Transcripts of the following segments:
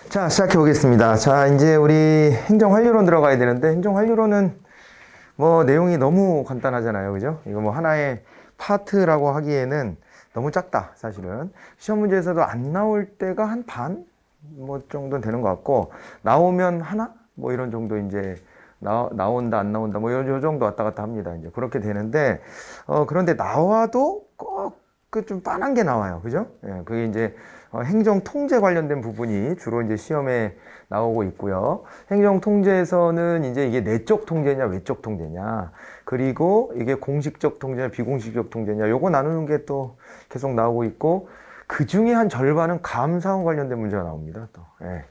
자, 시작해 보겠습니다. 자, 이제 우리 행정환류론 들어가야 되는데, 행정환류론은 뭐 내용이 너무 간단하잖아요. 그죠? 이거 뭐 하나의 파트라고 하기에는 너무 작다, 사실은. 시험 문제에서도 안 나올 때가 한 반? 뭐 정도는 되는 것 같고, 나오면 하나? 뭐 이런 정도 이제 나온다, 안 나온다, 뭐 요 정도 왔다 갔다 합니다. 이제 그렇게 되는데, 그런데 나와도 꼭 그 좀 빤한 게 나와요. 그죠? 예, 그게 이제 행정 통제 관련된 부분이 주로 이제 시험에 나오고 있고요. 행정 통제에서는 이제 이게 내적 통제냐, 외적 통제냐, 그리고 이게 공식적 통제냐, 비공식적 통제냐, 요거 나누는 게 또 계속 나오고 있고, 그 중에 한 절반은 감사원 관련된 문제가 나옵니다. 또. 예.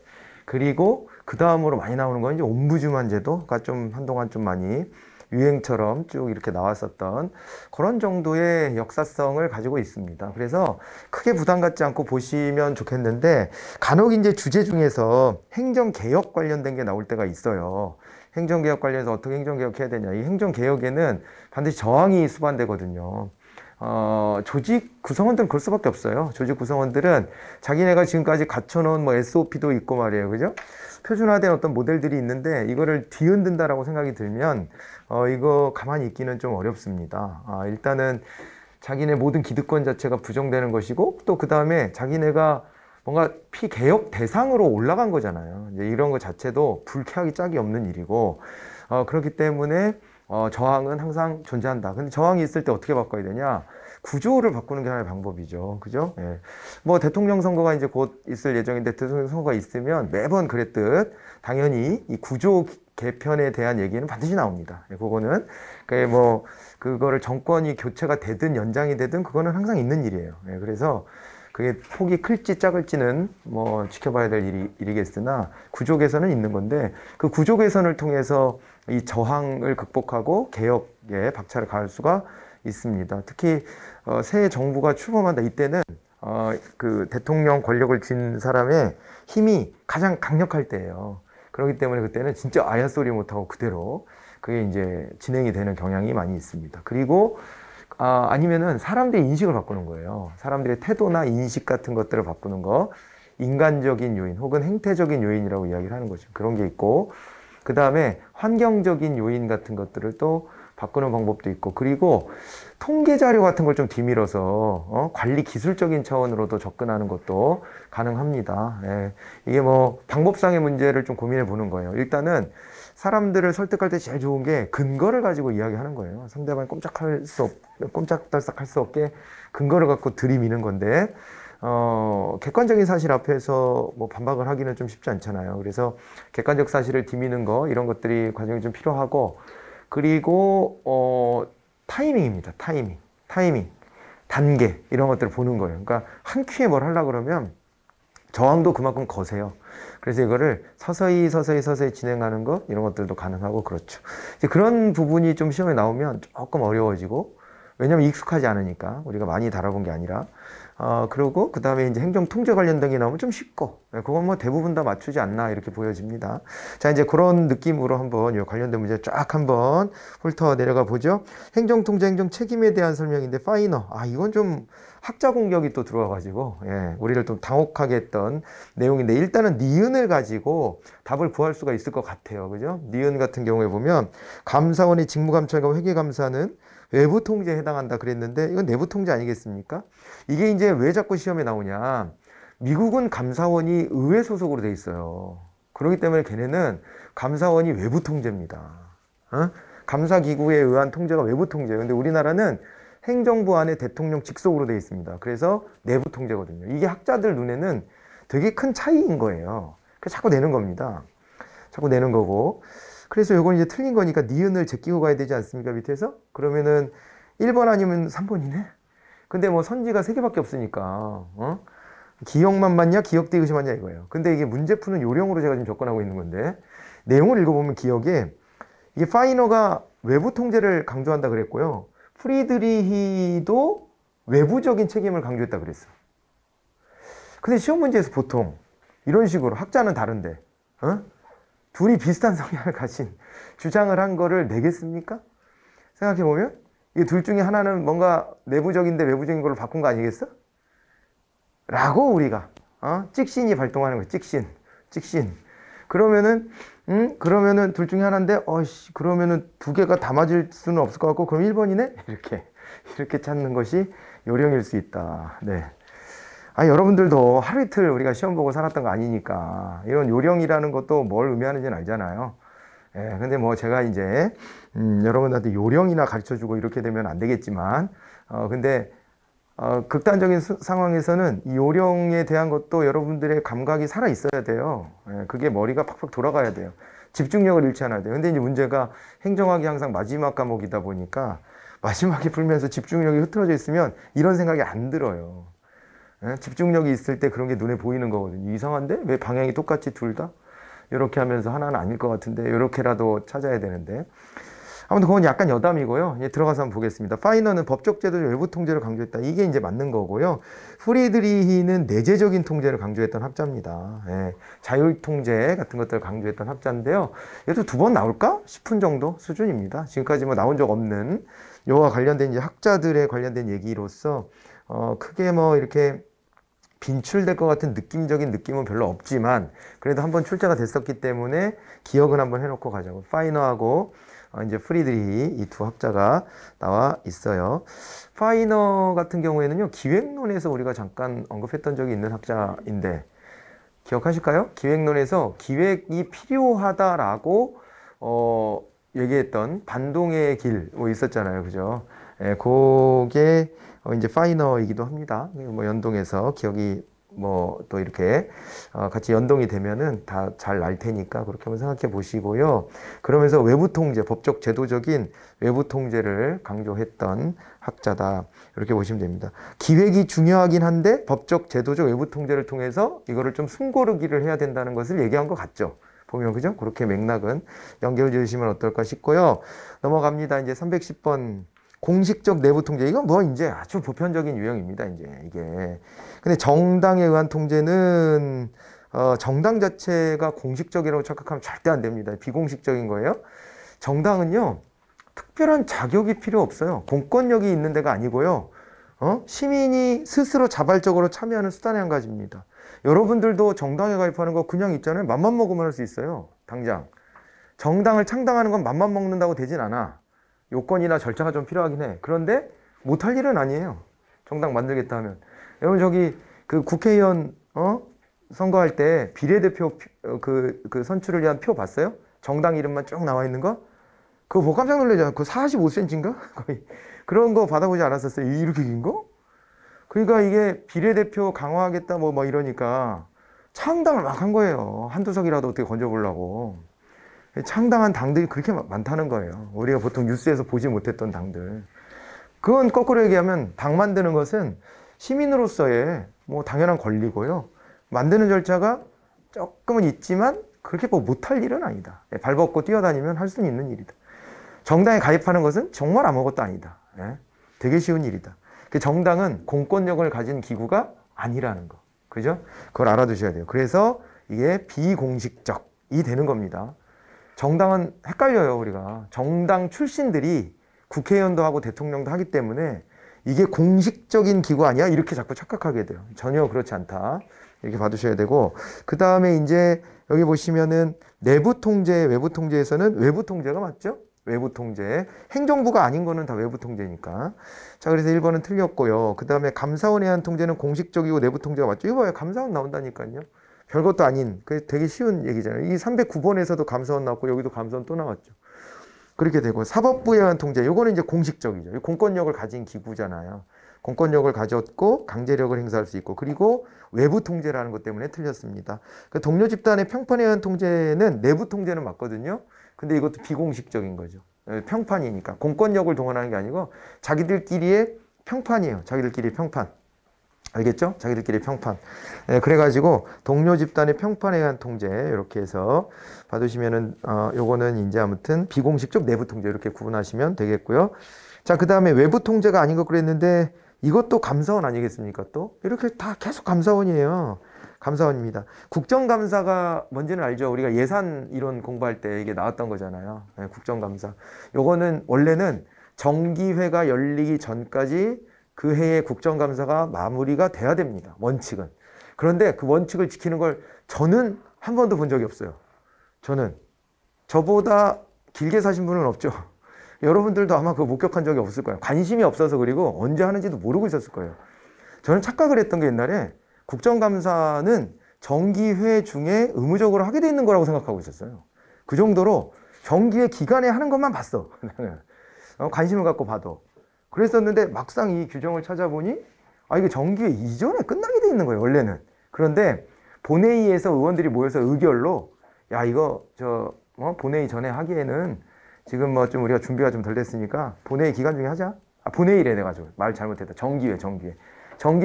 그리고 그 다음으로 많이 나오는 건 이제 옴부즈만 제도가 좀 한동안 좀 많이 유행처럼 쭉 이렇게 나왔었던 그런 정도의 역사성을 가지고 있습니다. 그래서 크게 부담 갖지 않고 보시면 좋겠는데, 간혹 이제 주제 중에서 행정개혁 관련된 게 나올 때가 있어요. 행정개혁 관련해서 어떻게 행정개혁 해야 되냐. 이 행정개혁에는 반드시 저항이 수반되거든요. 조직 구성원들은 그럴 수밖에 없어요. 조직 구성원들은 자기네가 지금까지 갖춰놓은 뭐 SOP도 있고 말이에요. 그죠? 표준화된 어떤 모델들이 있는데 이거를 뒤흔든다라고 생각이 들면 이거 가만히 있기는 좀 어렵습니다. 일단은 자기네 모든 기득권 자체가 부정되는 것이고, 또 그 다음에 자기네가 뭔가 피개혁 대상으로 올라간 거잖아요. 이제 이런 거 자체도 불쾌하기 짝이 없는 일이고, 그렇기 때문에 저항은 항상 존재한다. 근데 저항이 있을 때 어떻게 바꿔야 되냐? 구조를 바꾸는 게 하나의 방법이죠. 그죠? 예. 뭐 대통령 선거가 이제 곧 있을 예정인데, 대통령 선거가 있으면 매번 그랬듯 당연히 이 구조 개편에 대한 얘기는 반드시 나옵니다. 예, 그거는 뭐 그거를 정권이 교체가 되든 연장이 되든 그거는 항상 있는 일이에요. 예, 그래서 그게 폭이 클지 작을지는 뭐 지켜봐야 될 일이겠으나 구조 개선은 있는 건데, 그 구조 개선을 통해서 이 저항을 극복하고 개혁에 박차를 가할 수가 있습니다. 특히 새 정부가 출범한다, 이때는 그 대통령 권력을 쥔 사람의 힘이 가장 강력할 때예요. 그렇기 때문에 그때는 진짜 아야 소리 못하고 그대로 그게 이제 진행이 되는 경향이 많이 있습니다. 그리고 아니면은 사람들의 인식을 바꾸는 거예요. 사람들의 태도나 인식 같은 것들을 바꾸는 거, 인간적인 요인 혹은 행태적인 요인이라고 이야기를 하는 거죠. 그런 게 있고, 그 다음에 환경적인 요인 같은 것들을 또 바꾸는 방법도 있고, 그리고 통계 자료 같은 걸 좀 뒤밀어서 관리 기술적인 차원으로도 접근하는 것도 가능합니다. 예. 이게 뭐 방법상의 문제를 좀 고민해 보는 거예요. 일단은 사람들을 설득할 때 제일 좋은 게 근거를 가지고 이야기하는 거예요. 상대방이 꼼짝달싹 할 수 없게 근거를 갖고 들이미는 건데, 객관적인 사실 앞에서 뭐 반박을 하기는 좀 쉽지 않잖아요. 그래서 객관적 사실을 뒤미는 거, 이런 것들이 과정이 좀 필요하고, 그리고 타이밍입니다. 타이밍, 단계, 이런 것들을 보는 거예요. 그러니까 한 큐에 뭘 하려고 그러면 저항도 그만큼 거세요. 그래서 이거를 서서히 진행하는 것, 이런 것들도 가능하고 그렇죠. 이제 그런 부분이 좀 시험에 나오면 조금 어려워지고, 왜냐면 익숙하지 않으니까, 우리가 많이 다뤄본 게 아니라. 그리고 그 다음에 이제 행정 통제 관련된 게 나오면 좀 쉽고, 그건 뭐 대부분 다 맞추지 않나, 이렇게 보여집니다. 자, 이제 그런 느낌으로 한번 이 관련된 문제 쫙 한번 훑어 내려가 보죠. 행정 통제, 행정 책임에 대한 설명인데, 파이너. 이건 좀 학자 공격이 또 들어와가지고, 예, 우리를 좀 당혹하게 했던 내용인데, 일단은 니은을 가지고 답을 구할 수가 있을 것 같아요. 그죠? 니은 같은 경우에 보면, 감사원의 직무감찰과 회계감사는 외부 통제에 해당한다 그랬는데, 이건 내부 통제 아니겠습니까? 이게 이제 왜 자꾸 시험에 나오냐. 미국은 감사원이 의회 소속으로 돼 있어요. 그렇기 때문에 걔네는 감사원이 외부 통제입니다. 감사기구에 의한 통제가 외부 통제예요. 근데 우리나라는 행정부 안에 대통령 직속으로 돼 있습니다. 그래서 내부 통제거든요. 이게 학자들 눈에는 되게 큰 차이인 거예요. 그래서 자꾸 내는 겁니다. 자꾸 내는 거고. 그래서 이건 이제 틀린 거니까 니은을 제끼고 가야 되지 않습니까? 밑에서? 그러면은 1번 아니면 3번이네? 근데 뭐 선지가 3개밖에 없으니까, 기억만 맞냐? 기억 디귿이 맞냐? 이거예요. 근데 이게 문제 푸는 요령으로 제가 지금 접근하고 있는 건데, 내용을 읽어보면 기억에, 이게 파이너가 외부 통제를 강조한다 그랬고요. 프리드리히도 외부적인 책임을 강조했다 그랬어. 근데 시험 문제에서 보통 이런 식으로 학자는 다른데, 둘이 비슷한 성향을 가진 주장을 한 거를 내겠습니까? 생각해보면 이 둘 중에 하나는 뭔가 내부적인데 외부적인 걸로 바꾼 거 아니겠어? 라고 우리가 찍신이 발동하는 거예요. 찍신. 그러면은 둘 중에 하나인데, 그러면은 두 개가 다 맞을 수는 없을 것 같고, 그럼 1번이네? 이렇게 찾는 것이 요령일 수 있다. 네. 여러분들도 하루 이틀 우리가 시험 보고 살았던 거 아니니까, 이런 요령이라는 것도 뭘 의미하는지는 알잖아요. 예, 근데 뭐 제가 이제, 여러분들한테 요령이나 가르쳐 주고 이렇게 되면 안 되겠지만, 근데, 극단적인 상황에서는 이 요령에 대한 것도 여러분들의 감각이 살아 있어야 돼요. 예, 그게 머리가 팍팍 돌아가야 돼요. 집중력을 잃지 않아야 돼요. 근데 이제 문제가 행정학이 항상 마지막 과목이다 보니까 마지막에 풀면서 집중력이 흐트러져 있으면 이런 생각이 안 들어요. 예, 집중력이 있을 때 그런 게 눈에 보이는 거거든요. 이상한데? 왜 방향이 똑같이 둘 다? 이렇게 하면서 하나는 아닐 것 같은데 이렇게라도 찾아야 되는데 아무튼 그건 약간 여담이고요. 이제 들어가서 한번 보겠습니다. 파이너는 법적 제도적 외부 통제를 강조했다. 이게 이제 맞는 거고요. 프리드리히는 내재적인 통제를 강조했던 학자입니다. 예, 자율 통제 같은 것들을 강조했던 학자인데요. 얘도 2번 나올까 싶은 정도 수준입니다. 지금까지 뭐 나온 적 없는 요와 관련된 이제 학자들에 관련된 얘기로서 크게 뭐 이렇게 빈출될 것 같은 느낌적인 느낌은 별로 없지만 그래도 한번 출제가 됐었기 때문에 기억은 한번 해놓고 가자고. 파이너하고 이제 프리드리히 이 두 학자가 나와 있어요. 파이너 같은 경우에는요, 기획론에서 우리가 잠깐 언급했던 적이 있는 학자인데 기억하실까요? 기획론에서 기획이 필요하다라고 얘기했던 반동의 길 뭐 있었잖아요, 그죠? 예, 그게 이제 파이너이기도 합니다. 뭐 연동해서 기억이 뭐 또 이렇게 같이 연동이 되면은 다 잘 날 테니까 그렇게 한번 생각해 보시고요. 그러면서 외부 통제, 법적 제도적인 외부 통제를 강조했던 학자다. 이렇게 보시면 됩니다. 기획이 중요하긴 한데 법적 제도적 외부 통제를 통해서 이거를 좀 숨고르기를 해야 된다는 것을 얘기한 것 같죠. 보면 그죠? 그렇게 맥락은 연결 지으시면 어떨까 싶고요. 넘어갑니다. 이제 310번. 공식적 내부 통제. 이건 뭐 이제 아주 보편적인 유형입니다. 이제 이게. 근데 정당에 의한 통제는 정당 자체가 공식적이라고 착각하면 절대 안 됩니다. 비공식적인 거예요. 정당은요, 특별한 자격이 필요 없어요. 공권력이 있는 데가 아니고요. 시민이 스스로 자발적으로 참여하는 수단의 한 가지입니다. 여러분들도 정당에 가입하는 거 그냥 있잖아요. 맘만 먹으면 할 수 있어요. 당장. 정당을 창당하는 건 맘만 먹는다고 되진 않아. 요건이나 절차가 좀 필요하긴 해. 그런데 못할 일은 아니에요. 정당 만들겠다 하면. 여러분 저기 그 국회의원 선거할 때 비례대표 그 선출을 위한 표 봤어요? 정당 이름만 쭉 나와 있는 거? 그거 보고 깜짝 놀라잖아요. 그거 45cm인가? 거의 그런 거 받아보지 않았었어요. 이렇게 긴 거? 그러니까 이게 비례대표 강화하겠다 뭐 이러니까 창당을 막 한 거예요. 한두 석이라도 어떻게 건져보려고. 창당한 당들이 그렇게 많다는 거예요. 우리가 보통 뉴스에서 보지 못했던 당들. 그건 거꾸로 얘기하면 당 만드는 것은 시민으로서의 뭐 당연한 권리고요. 만드는 절차가 조금은 있지만 그렇게 뭐 못할 일은 아니다. 발 벗고 뛰어다니면 할 수는 있는 일이다. 정당에 가입하는 것은 정말 아무것도 아니다. 되게 쉬운 일이다. 그 정당은 공권력을 가진 기구가 아니라는 거. 그죠? 그걸 알아두셔야 돼요. 그래서 이게 비공식적이 되는 겁니다. 정당은 헷갈려요, 우리가. 정당 출신들이 국회의원도 하고 대통령도 하기 때문에 이게 공식적인 기구 아니야? 이렇게 자꾸 착각하게 돼요. 전혀 그렇지 않다. 이렇게 봐두셔야 되고. 그 다음에 이제 여기 보시면은 내부 통제, 외부 통제에서는 외부 통제가 맞죠? 외부 통제. 행정부가 아닌 거는 다 외부 통제니까. 자, 그래서 1번은 틀렸고요. 그 다음에 감사원에 의한 통제는 공식적이고 내부 통제가 맞죠? 이거 봐요. 감사원 나온다니까요. 별것도 아닌, 그 되게 쉬운 얘기잖아요. 이 309번에서도 감사원 나왔고, 여기도 감사원 또 나왔죠. 그렇게 되고, 사법부에 의한 통제, 요거는 이제 공식적이죠. 공권력을 가진 기구잖아요. 공권력을 가졌고, 강제력을 행사할 수 있고, 그리고 외부 통제라는 것 때문에 틀렸습니다. 그 동료 집단의 평판에 의한 통제는 내부 통제는 맞거든요. 근데 이것도 비공식적인 거죠. 평판이니까. 공권력을 동원하는 게 아니고, 자기들끼리의 평판이에요. 자기들끼리의 평판. 알겠죠? 자기들끼리 평판. 그래가지고 동료 집단의 평판에 의한 통제 이렇게 해서 받으시면은 요거는 이제 아무튼 비공식적 내부 통제 이렇게 구분하시면 되겠고요. 자, 그 다음에 외부 통제가 아닌 것 그랬는데 이것도 감사원 아니겠습니까? 또 이렇게 다 계속 감사원이에요. 감사원입니다. 국정감사가 뭔지는 알죠? 우리가 예산 이론 공부할 때 이게 나왔던 거잖아요. 국정감사. 요거는 원래는 정기회가 열리기 전까지 그 해의 국정감사가 마무리가 돼야 됩니다. 원칙은. 그런데 그 원칙을 지키는 걸 저는 한 번도 본 적이 없어요. 저는. 저보다 길게 사신 분은 없죠. 여러분들도 아마 그거 목격한 적이 없을 거예요. 관심이 없어서 그리고 언제 하는지도 모르고 있었을 거예요. 저는 착각을 했던 게 옛날에 국정감사는 정기회 중에 의무적으로 하게 돼 있는 거라고 생각하고 있었어요. 그 정도로 정기회 기간에 하는 것만 봤어. 관심을 갖고 봐도. 그랬었는데 막상 이 규정을 찾아보니 이게 정기회 이전에 끝나게 돼 있는 거예요, 원래는. 그런데 본회의에서 의원들이 모여서 의결로 이거 본회의 전에 하기에는 지금 뭐 좀 우리가 준비가 좀 덜 됐으니까 본회의 기간 중에 하자. 본회의래 내가 말 잘못했다. 정기회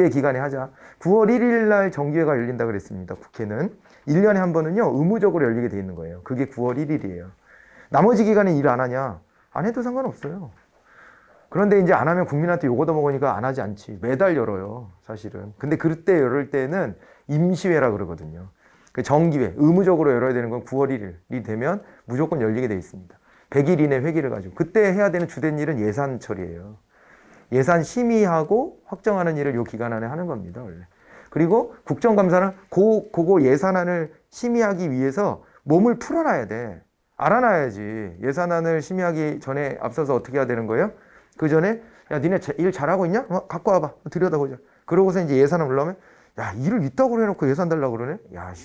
기간에 하자. 9월 1일 날 정기회가 열린다 그랬습니다. 국회는 1년에 한 번은요 의무적으로 열리게 돼 있는 거예요. 그게 9월 1일이에요. 나머지 기간에 일 안 하냐? 안 해도 상관없어요. 그런데 이제 안 하면 국민한테 욕 얻어먹으니까 안 하지 않지. 매달 열어요, 사실은. 근데 그때 열을 때는 임시회라 그러거든요. 그 정기회, 의무적으로 열어야 되는 건 9월 1일이 되면 무조건 열리게 돼 있습니다. 100일 이내 회기를 가지고. 그때 해야 되는 주된 일은 예산 처리예요. 예산 심의하고 확정하는 일을 요 기간 안에 하는 겁니다, 원래. 그리고 국정감사는 그거 예산안을 심의하기 위해서 몸을 풀어놔야 돼. 알아놔야지. 예산안을 심의하기 전에 앞서서 어떻게 해야 되는 거예요? 그 전에 니네 일 잘하고 있냐? 갖고 와봐. 들여다보자. 그러고서 이제 예산을 올라오면 일을 이따구로 해놓고 예산 달라고 그러네?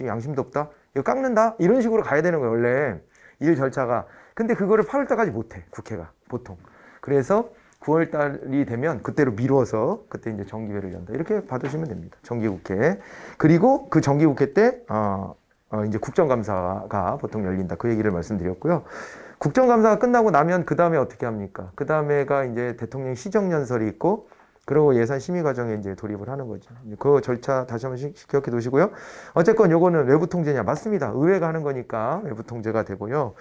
양심도 없다. 이거 깎는다? 이런 식으로 가야 되는 거예요, 원래. 일 절차가. 근데 그거를 8월 달까지 못해, 국회가. 보통. 그래서 9월 달이 되면 그때로 미뤄서 그때 이제 정기회를 연다. 이렇게 받으시면 됩니다. 정기국회. 그리고 그 정기국회 때, 이제 국정감사가 보통 열린다. 그 얘기를 말씀드렸고요. 국정감사가 끝나고 나면 그 다음에 어떻게 합니까? 그 다음에가 이제 대통령 시정연설이 있고, 그리고 예산 심의 과정에 이제 돌입을 하는 거죠. 그 절차 다시 한번 기억해 두시고요. 어쨌건 요거는 외부 통제냐? 맞습니다. 의회가 하는 거니까 외부 통제가 되고요.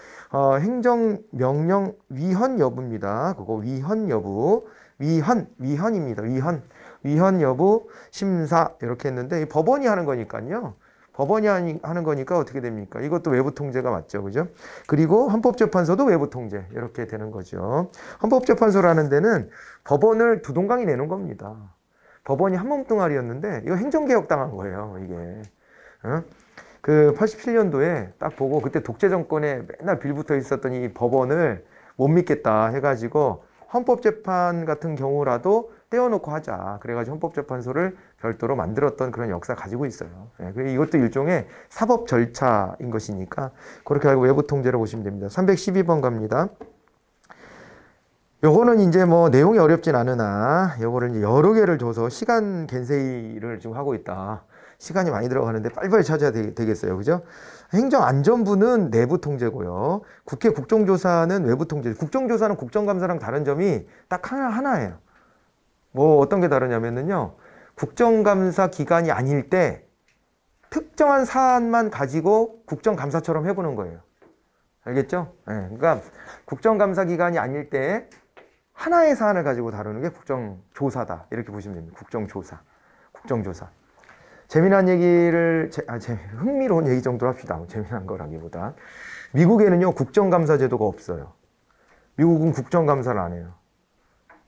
행정명령 위헌 여부입니다. 그거 위헌 여부. 위헌입니다. 위헌 여부 심사. 이렇게 했는데 이 법원이 하는 거니까요. 법원이 하는 거니까 어떻게 됩니까? 이것도 외부 통제가 맞죠. 그죠? 그리고 헌법재판소도 외부 통제. 이렇게 되는 거죠. 헌법재판소라는 데는 법원을 두 동강이 내는 겁니다. 법원이 한 몸뚱아리였는데 이거 행정개혁 당한 거예요. 이게. 그 87년도에 딱 보고 그때 독재 정권에 맨날 빌붙어 있었던 이 법원을 못 믿겠다 해가지고 헌법재판 같은 경우라도 떼어놓고 하자. 그래가지고 헌법재판소를 별도로 만들었던 그런 역사 가지고 있어요. 이것도 일종의 사법 절차인 것이니까 그렇게 알고 외부 통제로 보시면 됩니다. 312번 갑니다. 요거는 이제 뭐 내용이 어렵진 않으나 요거를 이제 여러 개를 줘서 시간 겐세이를 지금 하고 있다. 시간이 많이 들어가는데 빨리빨리 찾아야 되겠어요. 그죠? 행정안전부는 내부 통제고요. 국회 국정조사는 외부 통제. 국정조사는 국정감사랑 다른 점이 딱 하나예요. 뭐 어떤 게 다르냐면요. 국정감사 기간이 아닐 때 특정한 사안만 가지고 국정감사처럼 해보는 거예요. 알겠죠? 그러니까 국정감사 기간이 아닐 때 하나의 사안을 가지고 다루는 게 국정조사다. 이렇게 보시면 됩니다. 국정조사. 재미난 얘기를, 흥미로운 얘기 정도로 합시다. 재미난 거라기보다. 미국에는요, 국정감사 제도가 없어요. 미국은 국정감사를 안 해요.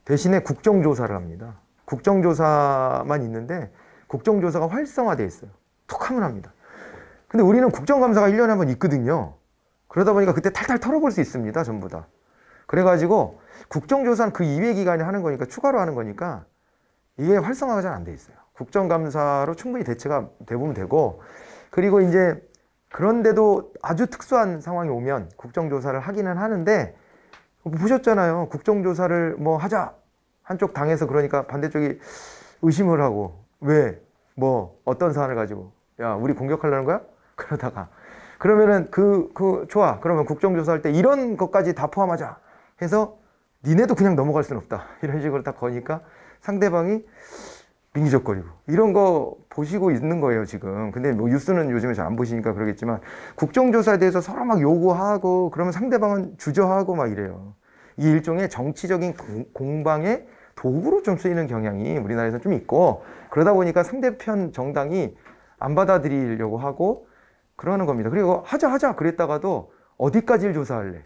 대신에 국정조사를 합니다. 국정조사만 있는데, 국정조사가 활성화되어 있어요. 툭 하면 합니다. 근데 우리는 국정감사가 1년에 한 번 있거든요. 그러다 보니까 그때 탈탈 털어볼 수 있습니다. 전부 다. 그래가지고, 국정조사는 그 이외 기간에 하는 거니까, 추가로 하는 거니까, 이게 활성화가 잘 안 돼 있어요. 국정감사로 충분히 대체가 되면 되고, 그리고 이제 그런데도 아주 특수한 상황이 오면 국정조사를 하기는 하는데, 보셨잖아요. 국정조사를 뭐 하자. 한쪽 당에서 그러니까 반대쪽이 의심을 하고, 왜? 뭐, 어떤 사안을 가지고. 야, 우리 공격하려는 거야? 그러다가. 그러면은 좋아. 그러면 국정조사 할 때 이런 것까지 다 포함하자. 해서 니네도 그냥 넘어갈 수는 없다. 이런 식으로 딱 거니까 상대방이 민기적거리고 이런 거 보시고 있는 거예요 지금. 근데 뭐 뉴스는 요즘에 잘 안 보시니까 그러겠지만 국정조사에 대해서 서로 막 요구하고 그러면 상대방은 주저하고 막 이래요. 이 일종의 정치적인 공방의 도구로 좀 쓰이는 경향이 우리나라에서 좀 있고, 그러다 보니까 상대편 정당이 안 받아들이려고 하고 그러는 겁니다. 그리고 하자 그랬다가도 어디까지를 조사할래?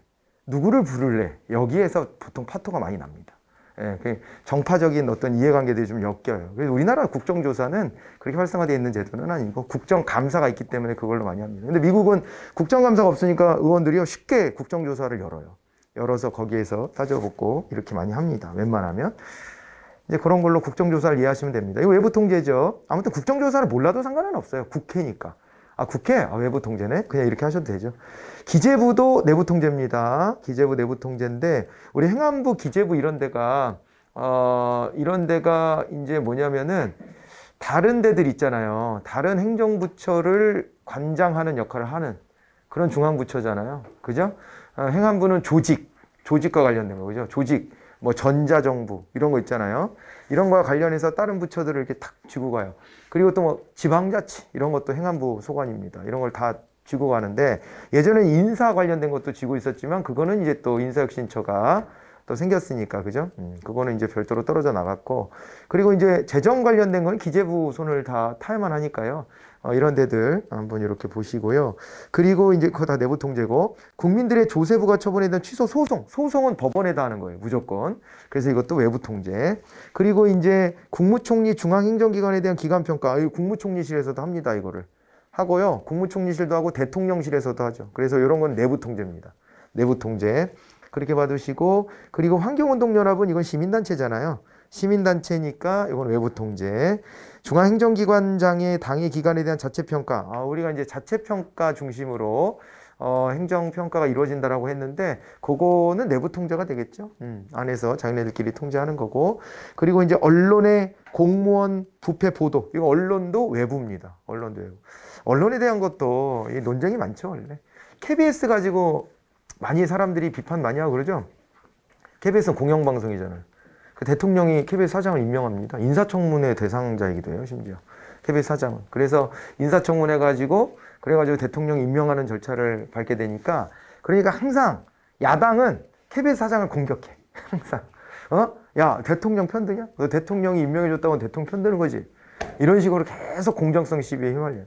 누구를 부를래? 여기에서 보통 파토가 많이 납니다. 예, 그 정파적인 어떤 이해관계들이 좀 엮여요. 그래서 우리나라 국정조사는 그렇게 활성화되어 있는 제도는 아니고 국정감사가 있기 때문에 그걸로 많이 합니다. 근데 미국은 국정감사가 없으니까 의원들이요 쉽게 국정조사를 열어요. 열어서 거기에서 따져보고 이렇게 많이 합니다. 웬만하면. 이제 그런 걸로 국정조사를 이해하시면 됩니다. 이거 외부 통제죠. 아무튼 국정조사를 몰라도 상관은 없어요. 국회니까. 아, 국회? 아, 외부 통제네? 그냥 이렇게 하셔도 되죠. 기재부도 내부 통제입니다. 기재부 내부 통제인데, 우리 행안부, 기재부 이런 데가, 이런 데가 이제 뭐냐면은, 다른 데들 있잖아요. 다른 행정부처를 관장하는 역할을 하는 그런 중앙부처잖아요. 그죠? 행안부는 조직과 관련된 거죠. 조직. 뭐 전자정부 이런 거 있잖아요. 이런 거와 관련해서 다른 부처들을 이렇게 탁 쥐고 가요. 그리고 또 뭐 지방자치 이런 것도 행안부 소관입니다. 이런 걸 다 쥐고 가는데, 예전에 인사 관련된 것도 쥐고 있었지만 그거는 이제 또 인사혁신처가 또 생겼으니까, 그죠? 그거는 이제 별도로 떨어져 나갔고, 그리고 이제 재정 관련된 건 기재부 손을 다 타야만 하니까요. 이런 데들 한번 이렇게 보시고요. 그리고 이제 그거 다 내부 통제고, 국민들의 조세부가 처분에 대한 취소 소송은 법원에다 하는 거예요. 무조건. 그래서 이것도 외부 통제. 그리고 이제 국무총리 중앙행정기관에 대한 기관평가, 국무총리실에서도 합니다. 이거를 하고요. 국무총리실도 하고 대통령실에서도 하죠. 그래서 이런 건 내부 통제입니다. 내부 통제. 그렇게 받으시고, 그리고 환경운동연합은 이건 시민단체잖아요. 시민단체니까 이건 외부 통제. 중앙행정기관장의 당의 기관에 대한 자체평가. 우리가 이제 자체평가 중심으로 행정평가가 이루어진다라고 했는데, 그거는 내부 통제가 되겠죠. 안에서 자기네들끼리 통제하는 거고. 그리고 이제 언론의 공무원 부패 보도. 이거 언론도 외부입니다. 언론도 외부. 언론에 대한 것도 이 논쟁이 많죠, 원래. KBS 가지고 많이 사람들이 비판 많이 하고 그러죠. KBS는 공영방송이잖아요. 그 대통령이 KBS 사장을 임명합니다. 인사청문회 대상자이기도 해요, 심지어. KBS 사장은. 그래서 인사청문회 그래가지고 대통령이 임명하는 절차를 밟게 되니까, 그러니까 항상 야당은 KBS 사장을 공격해. 항상. 야, 대통령 편드냐? 너 대통령이 임명해줬다고 대통령 편드는 거지. 이런 식으로 계속 공정성 시비에 휘말려요.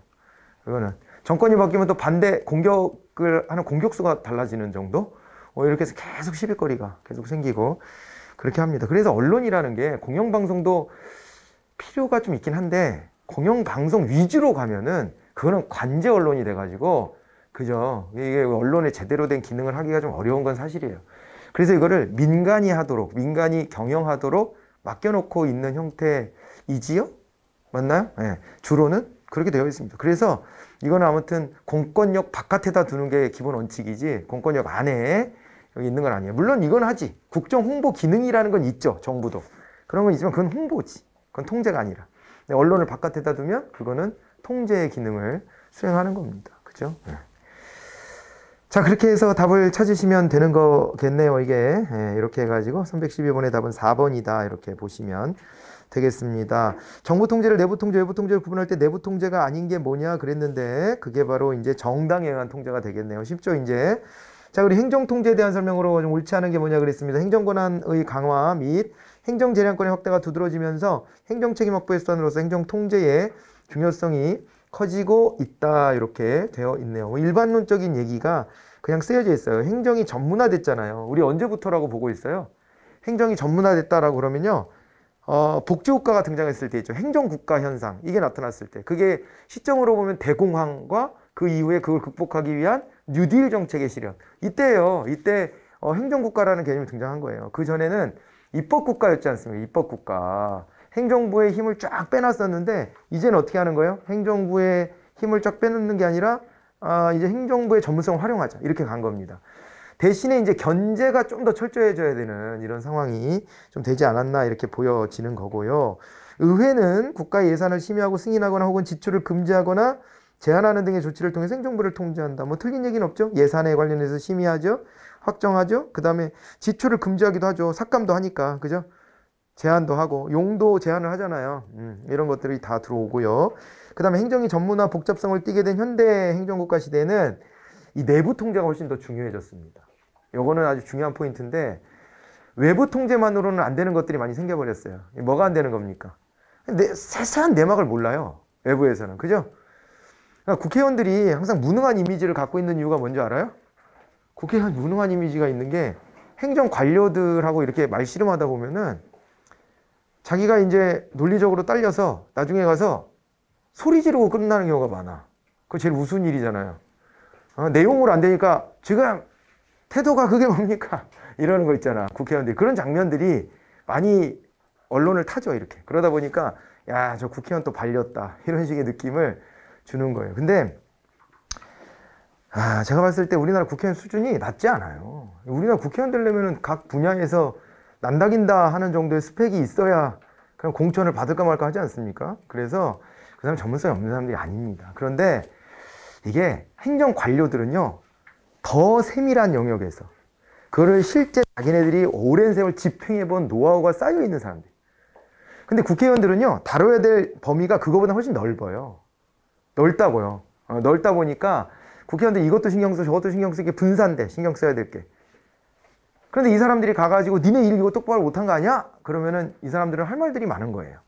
이거는. 정권이 바뀌면 또 반대 공격을 하는 공격수가 달라지는 정도? 이렇게 해서 계속 시비거리가 계속 생기고 그렇게 합니다. 그래서 언론이라는 게 공영방송도 필요가 좀 있긴 한데, 공영방송 위주로 가면은 그거는 관제 언론이 돼가지고, 그죠? 이게 언론의 제대로 된 기능을 하기가 좀 어려운 건 사실이에요. 그래서 이거를 민간이 경영하도록 맡겨놓고 있는 형태이지요? 맞나요? 네. 주로는 그렇게 되어 있습니다. 그래서 이거는 아무튼 공권력 바깥에다 두는 게 기본 원칙이지, 공권력 안에 여기 있는 건 아니에요. 물론 이건 하지. 국정 홍보 기능이라는 건 있죠. 정부도. 그런 건 있지만 그건 홍보지. 그건 통제가 아니라. 언론을 바깥에다 두면 그거는 통제의 기능을 수행하는 겁니다. 그죠? 네. 자, 그렇게 해서 답을 찾으시면 되는 거겠네요. 이게. 네, 이렇게 해가지고 312번의 답은 4번이다. 이렇게 보시면 되겠습니다. 정부 통제를 내부 통제, 외부 통제를 구분할 때 내부 통제가 아닌 게 뭐냐 그랬는데, 그게 바로 이제 정당에 의한 통제가 되겠네요. 쉽죠, 이제. 자, 우리 행정 통제에 대한 설명으로 좀 옳지 않은 게 뭐냐 그랬습니다. 행정권한의 강화 및 행정재량권의 확대가 두드러지면서 행정책임 확보의 수단으로서 행정 통제의 중요성이 커지고 있다. 이렇게 되어 있네요. 일반론적인 얘기가 그냥 쓰여져 있어요. 행정이 전문화됐잖아요. 우리 언제부터라고 보고 있어요? 행정이 전문화됐다라고 그러면요. 복지국가가 등장했을 때 있죠. 행정국가 현상. 이게 나타났을 때. 그게 시점으로 보면 대공황과 그 이후에 그걸 극복하기 위한 뉴딜 정책의 실현. 이때예요. 이때 행정국가라는 개념이 등장한 거예요. 그 전에는 입법국가였지 않습니까? 입법국가. 행정부의 힘을 쫙 빼놨었는데, 이제는 어떻게 하는 거예요? 행정부의 힘을 쫙 빼놓는 게 아니라 이제 행정부의 전문성을 활용하자. 이렇게 간 겁니다. 대신에 이제 견제가 좀 더 철저해져야 되는 이런 상황이 좀 되지 않았나 이렇게 보여지는 거고요. 의회는 국가의 예산을 심의하고 승인하거나 혹은 지출을 금지하거나 제한하는 등의 조치를 통해 행정부를 통제한다. 뭐 틀린 얘기는 없죠. 예산에 관련해서 심의하죠. 확정하죠. 그 다음에 지출을 금지하기도 하죠. 삭감도 하니까. 그죠? 제한도 하고 용도 제한을 하잖아요. 이런 것들이 다 들어오고요. 그 다음에 행정이 전문화 복잡성을 띠게 된 현대 행정국가 시대는 이 내부 통제가 훨씬 더 중요해졌습니다. 요거는 아주 중요한 포인트인데, 외부 통제만으로는 안 되는 것들이 많이 생겨버렸어요. 뭐가 안 되는 겁니까? 세세한 내막을 몰라요. 외부에서는. 그죠? 그러니까 국회의원들이 항상 무능한 이미지를 갖고 있는 이유가 뭔지 알아요? 국회의원 무능한 이미지가 있는 게, 행정 관료들하고 이렇게 말씨름하다 보면은 자기가 이제 논리적으로 딸려서 나중에 가서 소리 지르고 끝나는 경우가 많아. 그거 제일 우스운 일이잖아요. 내용으로 안 되니까 지금 태도가 그게 뭡니까? 이러는 거 있잖아. 국회의원들이. 그런 장면들이 많이 언론을 타죠, 이렇게. 그러다 보니까 야, 저 국회의원 또 발렸다. 이런 식의 느낌을 주는 거예요. 근데 제가 봤을 때 우리나라 국회의원 수준이 낮지 않아요. 우리나라 국회의원 되려면 각 분야에서 난다긴다 하는 정도의 스펙이 있어야 그냥 공천을 받을까 말까 하지 않습니까? 그래서 그 사람 전문성이 없는 사람들이 아닙니다. 그런데 이게 행정 관료들은요, 더 세밀한 영역에서 그거를 실제 자기네들이 오랜 세월 집행해 본 노하우가 쌓여 있는 사람들. 근데 국회의원들은요, 다뤄야 될 범위가 그거보다 훨씬 넓어요. 넓다고요. 넓다 보니까 국회의원들 이것도 신경 써, 저것도 신경 쓰게 분산돼. 신경 써야 될 게. 그런데 이 사람들이 가가지고 니네 일 이거 똑바로 못한 거 아니야? 그러면은 이 사람들은 할 말들이 많은 거예요.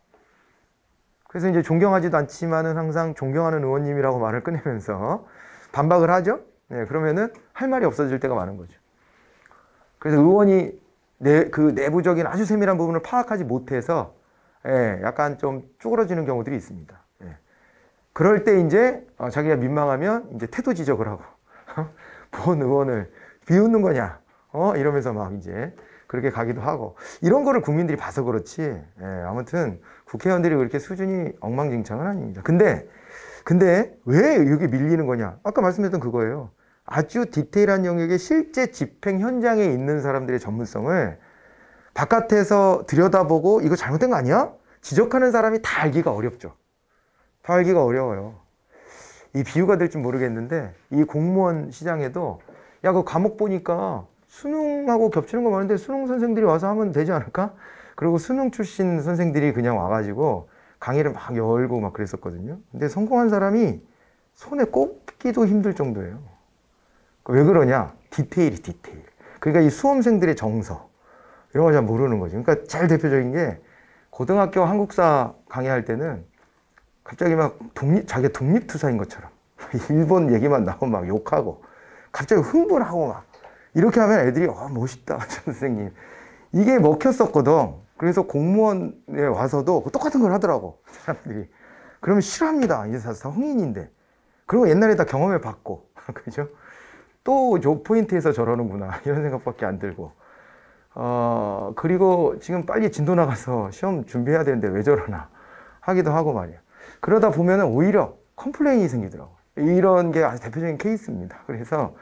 그래서 이제 존경하지도 않지만은 항상 존경하는 의원님이라고 말을 꺼내면서 반박을 하죠. 네, 그러면은 할 말이 없어질 때가 많은 거죠. 그래서 의원이 그 내부적인 아주 세밀한 부분을 파악하지 못해서 약간 좀 쭈그러지는 경우들이 있습니다. 그럴 때 이제 자기가 민망하면 이제 태도 지적을 하고 본 의원을 비웃는 거냐 이러면서 막 이제 그렇게 가기도 하고 이런 거를 국민들이 봐서 그렇지 아무튼 국회의원들이 그렇게 수준이 엉망진창은 아닙니다. 근데 왜 여기 밀리는 거냐? 아까 말씀드렸던 그거예요. 아주 디테일한 영역의 실제 집행 현장에 있는 사람들의 전문성을 바깥에서 들여다보고 이거 잘못된 거 아니야? 지적하는 사람이 다 알기가 어렵죠. 다 알기가 어려워요. 이 비유가 될지 모르겠는데 이 공무원 시장에도 야, 그 과목 보니까 수능하고 겹치는 거 많은데 수능 선생들이 와서 하면 되지 않을까? 그리고 수능 출신 선생들이 그냥 와가지고 강의를 막 열고 막 그랬었거든요. 근데 성공한 사람이 손에 꼽기도 힘들 정도예요. 왜 그러냐? 디테일이 디테일. 그러니까 이 수험생들의 정서 이런 거 잘 모르는 거죠. 그러니까 제일 대표적인 게 고등학교 한국사 강의할 때는 갑자기 막 자기가 독립투사인 것처럼 일본 얘기만 나오면 막 욕하고 갑자기 흥분하고 막 이렇게 하면 애들이 멋있다 선생님 이게 먹혔었거든. 그래서 공무원에 와서도 똑같은 걸 하더라고 사람들이. 그러면 싫어합니다. 이게 다 성인인데. 그리고 옛날에 다 경험해 봤고 그죠? 또 저 포인트에서 저러는구나 이런 생각밖에 안 들고 그리고 지금 빨리 진도 나가서 시험 준비해야 되는데 왜 저러나 하기도 하고 말이야. 그러다 보면은 오히려 컴플레인이 생기더라고. 이런 게 아주 대표적인 케이스입니다. 그래서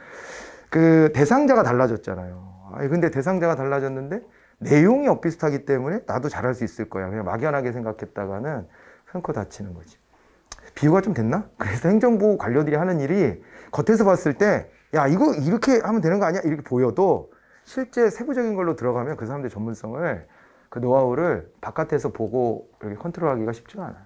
그 대상자가 달라졌잖아요. 근데 대상자가 달라졌는데 내용이 엇비슷하기 때문에 나도 잘할 수 있을 거야. 그냥 막연하게 생각했다가는 큰코 다치는 거지. 비유가 좀 됐나? 그래서 행정부 관료들이 하는 일이 겉에서 봤을 때 야, 이거 이렇게 하면 되는 거 아니야? 이렇게 보여도 실제 세부적인 걸로 들어가면 그 사람들의 전문성을 그 노하우를 바깥에서 보고 이렇게 컨트롤하기가 쉽지가 않아요.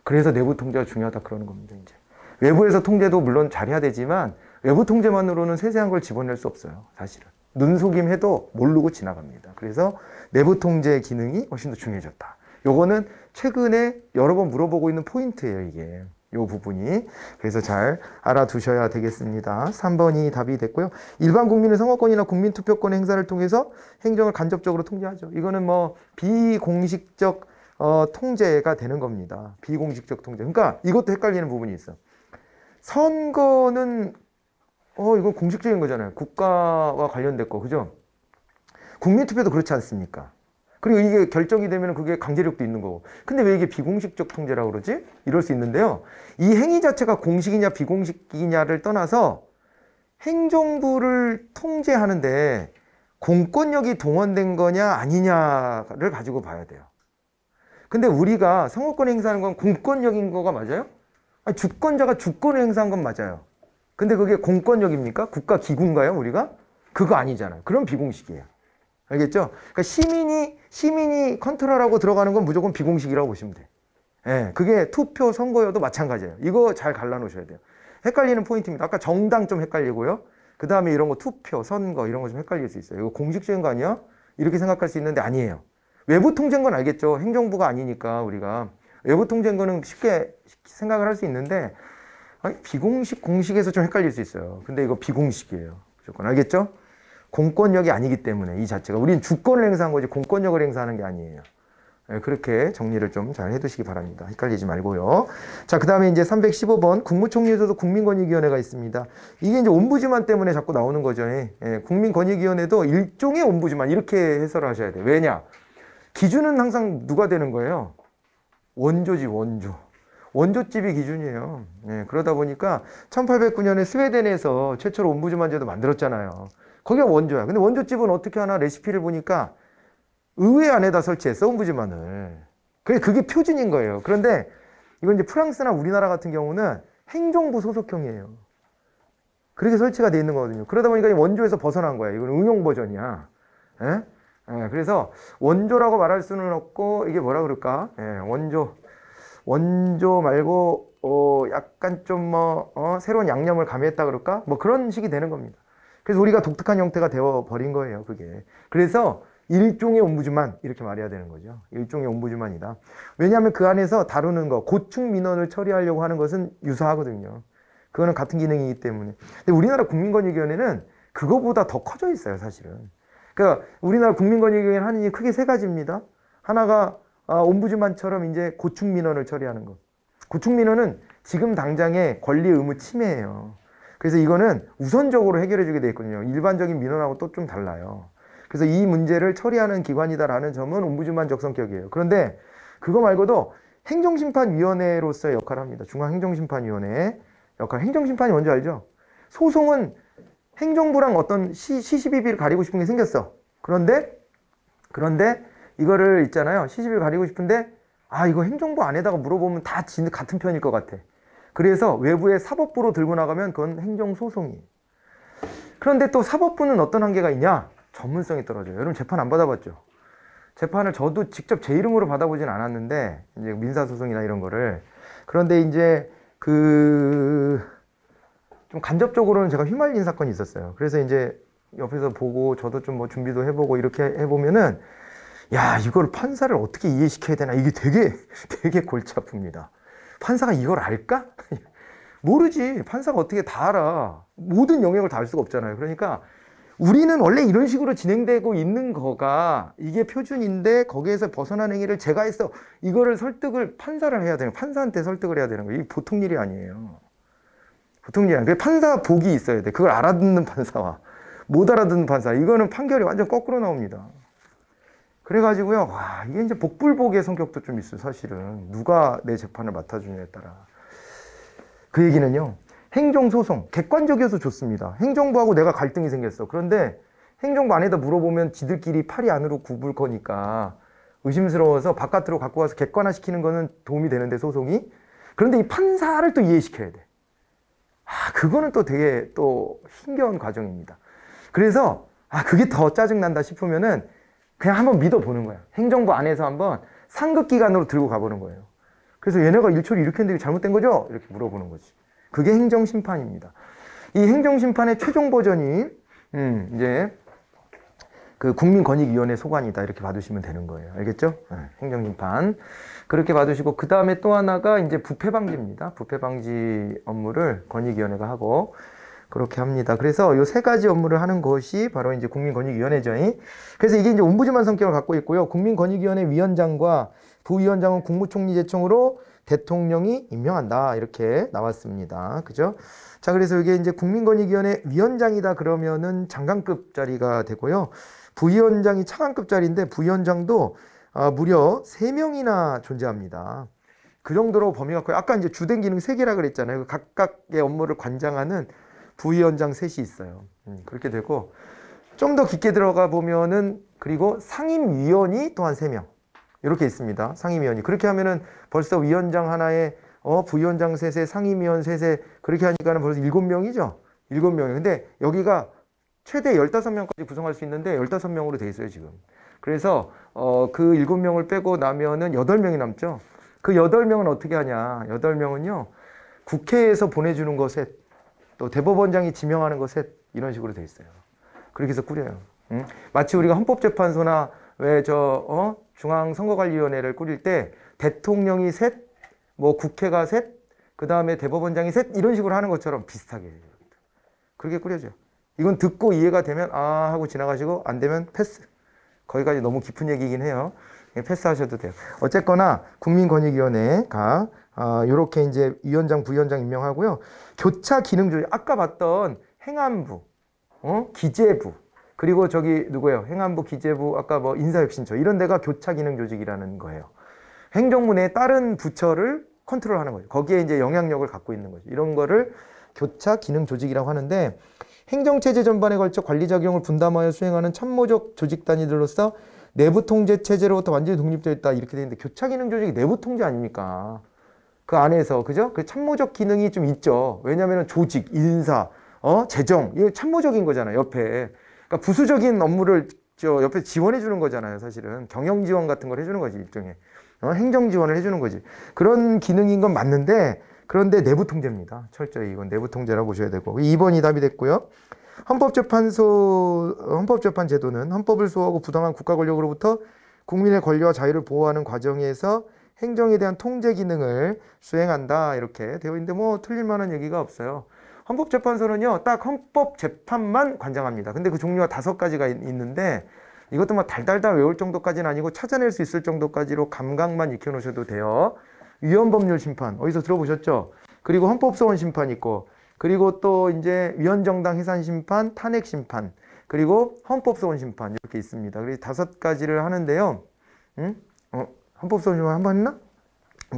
그래서 내부 통제가 중요하다 그러는 겁니다. 이제 외부에서 통제도 물론 잘해야 되지만 외부 통제만으로는 세세한 걸 집어낼 수 없어요. 사실은 눈속임 해도 모르고 지나갑니다. 그래서 내부 통제 기능이 훨씬 더 중요해졌다. 요거는 최근에 여러 번 물어보고 있는 포인트예요. 이게 요 부분이. 그래서 잘 알아두셔야 되겠습니다. 3번이 답이 됐고요. 일반 국민의 선거권이나 국민투표권 행사를 통해서 행정을 간접적으로 통제하죠. 이거는 뭐 비공식적 통제가 되는 겁니다. 비공식적 통제. 그러니까 이것도 헷갈리는 부분이 있어. 선거는 이건 공식적인 거잖아요. 국가와 관련된 거, 그죠? 국민투표도 그렇지 않습니까? 그리고 이게 결정이 되면 그게 강제력도 있는 거고. 근데 왜 이게 비공식적 통제라고 그러지? 이럴 수 있는데요. 이 행위 자체가 공식이냐 비공식이냐를 떠나서 행정부를 통제하는데 공권력이 동원된 거냐 아니냐를 가지고 봐야 돼요. 근데 우리가 선거권 행사하는 건 공권력인 거가 맞아요? 아니, 주권자가 주권을 행사한 건 맞아요. 근데 그게 공권력입니까? 국가 기구인가요, 우리가? 그거 아니잖아요. 그럼 비공식이에요. 알겠죠? 그러니까 시민이 컨트롤하고 들어가는 건 무조건 비공식이라고 보시면 돼요. 예, 그게 투표, 선거여도 마찬가지예요. 이거 잘 갈라놓으셔야 돼요. 헷갈리는 포인트입니다. 아까 정당 좀 헷갈리고요. 그 다음에 이런 거 투표, 선거 이런 거 좀 헷갈릴 수 있어요. 이거 공식적인 거 아니야? 이렇게 생각할 수 있는데 아니에요. 외부 통제인 건 알겠죠. 행정부가 아니니까 우리가. 외부 통제인 거는 쉽게 생각을 할 수 있는데 비공식, 공식에서 좀 헷갈릴 수 있어요. 근데 이거 비공식이에요. 무조건. 알겠죠? 공권력이 아니기 때문에 이 자체가 우리는 주권을 행사한 거지 공권력을 행사하는 게 아니에요. 그렇게 정리를 좀 잘 해두시기 바랍니다. 헷갈리지 말고요. 자, 그 다음에 이제 315번 국무총리에서도 국민권익위원회가 있습니다. 이게 이제 옴부즈만 때문에 자꾸 나오는 거죠. 국민권익위원회도 일종의 옴부즈만 이렇게 해설을 하셔야 돼요. 왜냐? 기준은 항상 누가 되는 거예요? 원조지, 원조. 원조집이 기준이에요. 그러다 보니까 1809년에 스웨덴에서 최초로 옴부즈만제도 만들었잖아요. 거기가 원조야. 근데 원조집은 어떻게 하나 레시피를 보니까 의회 안에다 설치했어, 옴부즈만을. 그게 표준인 거예요. 그런데 이건 이제 프랑스나 우리나라 같은 경우는 행정부 소속형이에요. 그렇게 설치가 돼 있는 거거든요. 그러다 보니까 원조에서 벗어난 거야. 이건 응용 버전이야. 그래서 원조라고 말할 수는 없고 이게 뭐라 그럴까? 원조 말고 약간 좀 새로운 양념을 가미했다 그럴까? 뭐 그런 식이 되는 겁니다. 그래서 우리가 독특한 형태가 되어 버린 거예요, 그게. 그래서 일종의 옴부즈만 이렇게 말해야 되는 거죠. 일종의 옴부즈만이다. 왜냐하면 그 안에서 다루는 거, 고충 민원을 처리하려고 하는 것은 유사하거든요. 그거는 같은 기능이기 때문에. 근데 우리나라 국민권익위원회는 그거보다 더 커져 있어요, 사실은. 그러니까 우리나라 국민권익위원회는 하는 일이 크게 세 가지입니다. 하나가 옴부즈만처럼 이제 고충 민원을 처리하는 것. 고충 민원은 지금 당장의 권리 의무 침해예요. 그래서 이거는 우선적으로 해결해 주게 돼 있거든요. 일반적인 민원하고 또 좀 달라요. 그래서 이 문제를 처리하는 기관이다라는 점은 옴부즈만적 성격이에요. 그런데 그거 말고도 행정심판위원회로서의 역할을 합니다. 중앙행정심판위원회 역할. 행정심판이 뭔지 알죠? 소송은 행정부랑 어떤 시시비비를 가리고 싶은 게 생겼어. 그런데 이거를 있잖아요. 시시비를 가리고 싶은데 이거 행정부 안에다가 물어보면 다 같은 편일 것 같아. 그래서 외부의 사법부로 들고 나가면 그건 행정소송이에요. 그런데 또 사법부는 어떤 한계가 있냐? 전문성이 떨어져요. 여러분 재판 안 받아봤죠? 재판을 저도 직접 제 이름으로 받아보진 않았는데 이제 민사소송이나 이런 거를. 그런데 이제 좀 간접적으로는 제가 휘말린 사건이 있었어요. 그래서 이제 옆에서 보고 저도 좀 뭐 준비도 해보고 이렇게 해보면은 야, 이걸 판사를 어떻게 이해시켜야 되나 이게 되게 골치 아픕니다. 판사가 이걸 알까? 모르지. 판사가 어떻게 다 알아. 모든 영역을 다 알 수가 없잖아요. 그러니까 우리는 원래 이런 식으로 진행되고 있는 거가 이게 표준인데 거기에서 벗어난 행위를 제가 했어. 이거를 설득을 판사를 해야 되는, 판사한테 설득을 해야 되는 거예요. 이게 보통 일이 아니에요. 보통 일이 아니에요. 판사 복이 있어야 돼. 그걸 알아듣는 판사와 못 알아듣는 판사. 이거는 판결이 완전 거꾸로 나옵니다. 그래가지고요. 와, 이게 이제 복불복의 성격도 좀 있어요. 사실은. 누가 내 재판을 맡아주냐에 따라. 그 얘기는요. 행정소송, 객관적이어서 좋습니다. 행정부하고 내가 갈등이 생겼어. 그런데 행정부 안에다 물어보면 지들끼리 팔이 안으로 굽을 거니까 의심스러워서 바깥으로 갖고 가서 객관화시키는 거는 도움이 되는데 소송이. 그런데 이 판사를 또 이해시켜야 돼. 그거는 또 되게 또 힘겨운 과정입니다. 그래서 그게 더 짜증난다 싶으면은 그냥 한번 믿어보는 거야. 행정부 안에서 한번 상급기관으로 들고 가보는 거예요. 그래서 얘네가 일처리 이렇게 했는데 잘못된 거죠? 이렇게 물어보는 거지. 그게 행정심판입니다. 이 행정심판의 최종 버전이 이제 그 국민권익위원회 소관이다 이렇게 봐두시면 되는 거예요. 알겠죠? 행정심판 그렇게 봐두시고 그 다음에 또 하나가 이제 부패방지입니다. 부패방지 업무를 권익위원회가 하고 그렇게 합니다. 그래서 이 세 가지 업무를 하는 것이 바로 이제 국민권익위원회죠. 그래서 이게 이제 옴부즈만 성격을 갖고 있고요. 국민권익위원회 위원장과 부위원장은 국무총리 제청으로 대통령이 임명한다 이렇게 나왔습니다. 그죠? 자, 그래서 이게 이제 국민권익위원회 위원장이다 그러면은 장관급 자리가 되고요. 부위원장이 차관급 자리인데 부위원장도 무려 3명이나 존재합니다. 그 정도로 범위가 커요. 아까 이제 주된 기능 3개라 그랬잖아요. 각각의 업무를 관장하는 부위원장 셋이 있어요. 그렇게 되고 좀 더 깊게 들어가 보면은 그리고 상임위원이 또한 3명 이렇게 있습니다. 상임위원이. 그렇게 하면은 벌써 위원장 하나에 부위원장 셋에 상임위원 셋에 그렇게 하니까는 벌써 7명이죠. 7명이. 근데 여기가 최대 15명까지 구성할 수 있는데 15명으로 돼 있어요, 지금. 그래서 그 7명을 빼고 나면은 8명이 남죠. 그 8명은 어떻게 하냐? 8명은요. 국회에서 보내주는 거 셋, 또 대법원장이 지명하는 거 셋, 이런 식으로 돼 있어요. 그렇게 해서 꾸려요. 마치 우리가 헌법재판소나 왜 중앙선거관리위원회를 꾸릴 때 대통령이 셋, 뭐 국회가 셋, 그 다음에 대법원장이 셋 이런 식으로 하는 것처럼 비슷하게 그렇게 꾸려져요. 이건 듣고 이해가 되면 아 하고 지나가시고 안 되면 패스. 거기까지 너무 깊은 얘기이긴 해요. 패스하셔도 돼요. 어쨌거나 국민권익위원회가 요렇게 이제 위원장, 부위원장 임명하고요. 교차 기능 조직, 아까 봤던 행안부, 기재부, 그리고 저기 누구예요? 행안부, 기재부, 아까 뭐 인사혁신처 이런 데가 교차 기능 조직이라는 거예요. 행정부 내 다른 부처를 컨트롤하는 거죠. 거기에 이제 영향력을 갖고 있는 거죠. 이런 거를 교차 기능 조직이라고 하는데 행정체제 전반에 걸쳐 관리작용을 분담하여 수행하는 참모적 조직 단위들로서 내부 통제 체제로부터 완전히 독립되어 있다 이렇게 되어 있는데 교차 기능 조직이 내부 통제 아닙니까? 그 안에서 그죠? 그 참모적 기능이 좀 있죠. 왜냐하면 조직, 인사, 재정 이거 참모적인 거잖아요. 옆에 그러니까 부수적인 업무를 저 옆에 지원해 주는 거잖아요. 사실은 경영 지원 같은 걸 해주는 거지 일종의 행정 지원을 해주는 거지. 그런 기능인 건 맞는데 그런데 내부 통제입니다. 철저히 이건 내부 통제라고 보셔야 되고 2번이 답이 됐고요. 헌법재판 제도는 헌법을 수호하고 부당한 국가 권력으로부터 국민의 권리와 자유를 보호하는 과정에서 행정에 대한 통제 기능을 수행한다 이렇게 되어 있는데 뭐 틀릴 만한 얘기가 없어요. 헌법재판소는요 딱 헌법재판만 관장합니다. 근데 그 종류가 5가지가 있는데 이것도 뭐 달달달 외울 정도까지는 아니고 찾아낼 수 있을 정도까지로 감각만 익혀 놓으셔도 돼요. 위헌법률 심판 어디서 들어보셨죠? 그리고 헌법소원 심판 있고 그리고 또 이제 위헌정당 해산 심판, 탄핵 심판 그리고 헌법소원 심판 이렇게 있습니다. 그래서 5가지를 하는데요. 헌법소원 심판 한 번 했나?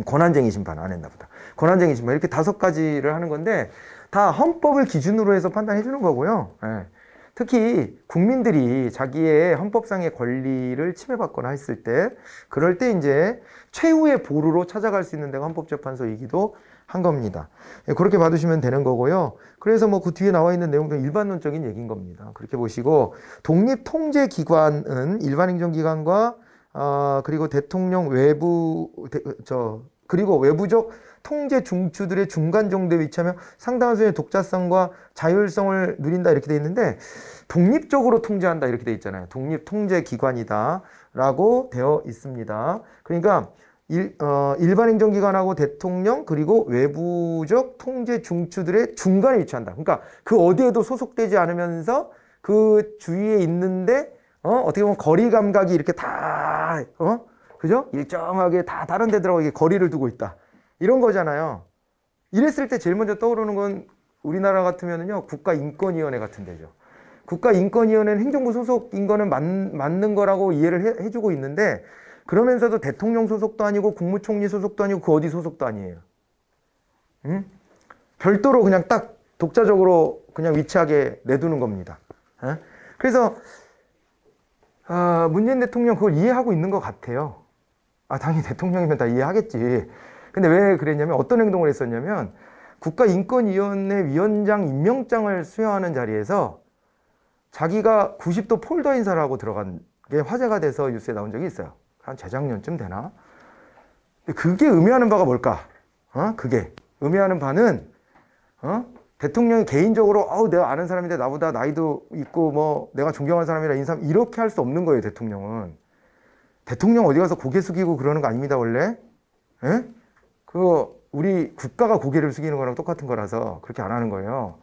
권한쟁의 심판 안 했나 보다. 권한쟁의 심판 이렇게 5가지를 하는 건데 다 헌법을 기준으로 해서 판단해 주는 거고요. 예. 특히 국민들이 자기의 헌법상의 권리를 침해받거나 했을 때 그럴 때 이제 최후의 보루로 찾아갈 수 있는 데가 헌법재판소이기도 한 겁니다. 예, 그렇게 봐두시면 되는 거고요. 그래서 뭐 그 뒤에 나와 있는 내용도 일반론적인 얘기인 겁니다. 그렇게 보시고 독립통제기관은 일반행정기관과 그리고 대통령 그리고 외부적 통제 중추들의 중간 정도에 위치하며 상당한 수의 독자성과 자율성을 누린다 이렇게 돼 있는데 독립적으로 통제한다 이렇게 돼 있잖아요. 독립통제기관이다 라고 되어 있습니다. 그러니까 일반행정기관하고 대통령 그리고 외부적 통제 중추들의 중간에 위치한다. 그러니까 그 어디에도 소속되지 않으면서 그 주위에 있는데 어떻게 보면 거리 감각이 이렇게 다 그죠? 일정하게 다 다른 데들하고 이게 거리를 두고 있다. 이런 거잖아요. 이랬을 때 제일 먼저 떠오르는 건 우리나라 같으면은요 국가인권위원회 같은 데죠. 국가인권위원회는 행정부 소속인 거는 맞는 거라고 이해를 해주고 있는데 그러면서도 대통령 소속도 아니고 국무총리 소속도 아니고 그 어디 소속도 아니에요. 응? 별도로 그냥 딱 독자적으로 그냥 위치하게 내두는 겁니다. 그래서 문재인 대통령 그걸 이해하고 있는 것 같아요. 당연히 대통령이면 다 이해하겠지. 근데 왜 그랬냐면 어떤 행동을 했었냐면 국가인권위원회 위원장 임명장을 수여하는 자리에서 자기가 90도 폴더 인사를 하고 들어간 게 화제가 돼서 뉴스에 나온 적이 있어요. 한 재작년쯤 되나? 그게 의미하는 바가 뭘까? 그게 의미하는 바는 대통령이 개인적으로 내가 아는 사람인데 나보다 나이도 있고 뭐 내가 존경하는 사람이라 인사하면 이렇게 할 수 없는 거예요. 대통령은. 대통령 어디 가서 고개 숙이고 그러는 거 아닙니다. 원래. 예? 그거 우리 국가가 고개를 숙이는 거랑 똑같은 거라서 그렇게 안 하는 거예요.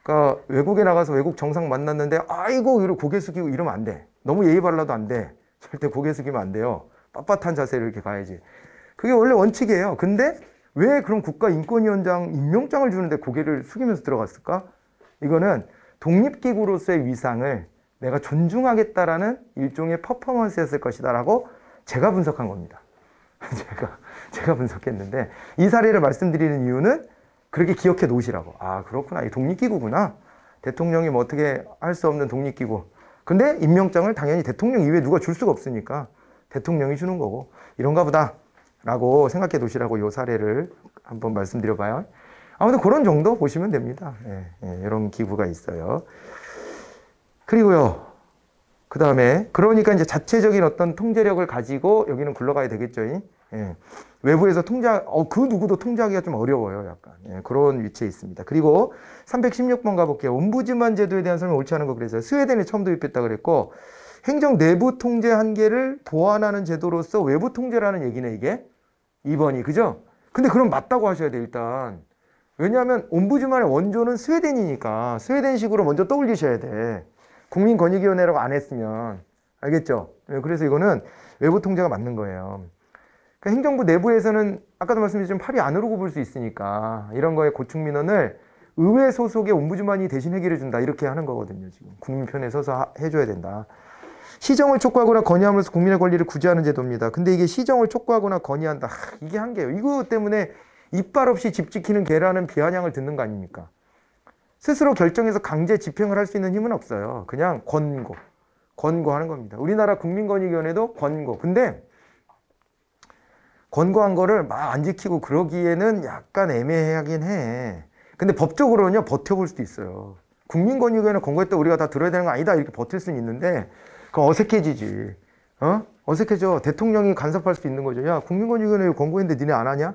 그러니까 외국에 나가서 외국 정상 만났는데 아이고 이러고 고개 숙이고 이러면 안 돼. 너무 예의 바라도 안 돼. 절대 고개 숙이면 안 돼요. 빳빳한 자세로 이렇게 가야지. 그게 원래 원칙이에요. 근데 왜 그럼 국가인권위원장 임명장을 주는데 고개를 숙이면서 들어갔을까? 이거는 독립기구로서의 위상을 내가 존중하겠다라는 일종의 퍼포먼스였을 것이다 라고 제가 분석한 겁니다. 제가 분석했는데 이 사례를 말씀드리는 이유는 그렇게 기억해 놓으시라고. 그렇구나. 이 독립기구구나. 대통령이 뭐 어떻게 할 수 없는 독립기구. 근데 임명장을 당연히 대통령 이외에 누가 줄 수가 없으니까 대통령이 주는 거고 이런가 보다 라고 생각해 놓으시라고 이 사례를 한번 말씀드려봐요. 아무튼 그런 정도 보시면 됩니다. 이런 기구가 있어요. 그리고요, 그 다음에 그러니까 이제 자체적인 어떤 통제력을 가지고 여기는 굴러가야 되겠죠. 외부에서 그 누구도 통제하기가 좀 어려워요. 약간 그런 위치에 있습니다. 그리고 316번 가볼게요. 옴부즈만 제도에 대한 설명 옳지 않은 거 그래서 스웨덴에 처음 도입했다 그랬고 행정 내부 통제 한계를 보완하는 제도로서 외부 통제라는 얘기네 이게 2번이 그죠? 근데 그럼 맞다고 하셔야 돼 일단. 왜냐하면 옴부즈만의 원조는 스웨덴이니까 스웨덴식으로 먼저 떠올리셔야 돼. 국민권익위원회라고 안 했으면. 알겠죠? 그래서 이거는 외부 통제가 맞는 거예요. 그러니까 행정부 내부에서는 아까도 말씀드렸지만 팔이 안으로 굽을 수 있으니까 이런 거에 고충민원을 의회 소속의 옴부즈만이 대신 해결해 준다 이렇게 하는 거거든요. 지금 국민 편에 서서 해줘야 된다. 시정을 촉구하거나 건의함으로써 국민의 권리를 구제하는 제도입니다. 근데 이게 시정을 촉구하거나 건의한다. 이게 한계예요. 이거 때문에 이빨 없이 집 지키는 개라는 비아냥을 듣는 거 아닙니까? 스스로 결정해서 강제 집행을 할 수 있는 힘은 없어요. 그냥 권고하는 겁니다. 우리나라 국민권익위원회도 권고. 근데 권고한 거를 막 안 지키고 그러기에는 약간 애매하긴 해. 근데 법적으로는요, 버텨볼 수도 있어요. 국민권익위원회 권고했다고 우리가 다 들어야 되는 거 아니다. 이렇게 버틸 수는 있는데, 그거 어색해지지. 어색해져. 대통령이 간섭할 수도 있는 거죠. 야, 국민권익위원회 권고했는데 니네 안 하냐?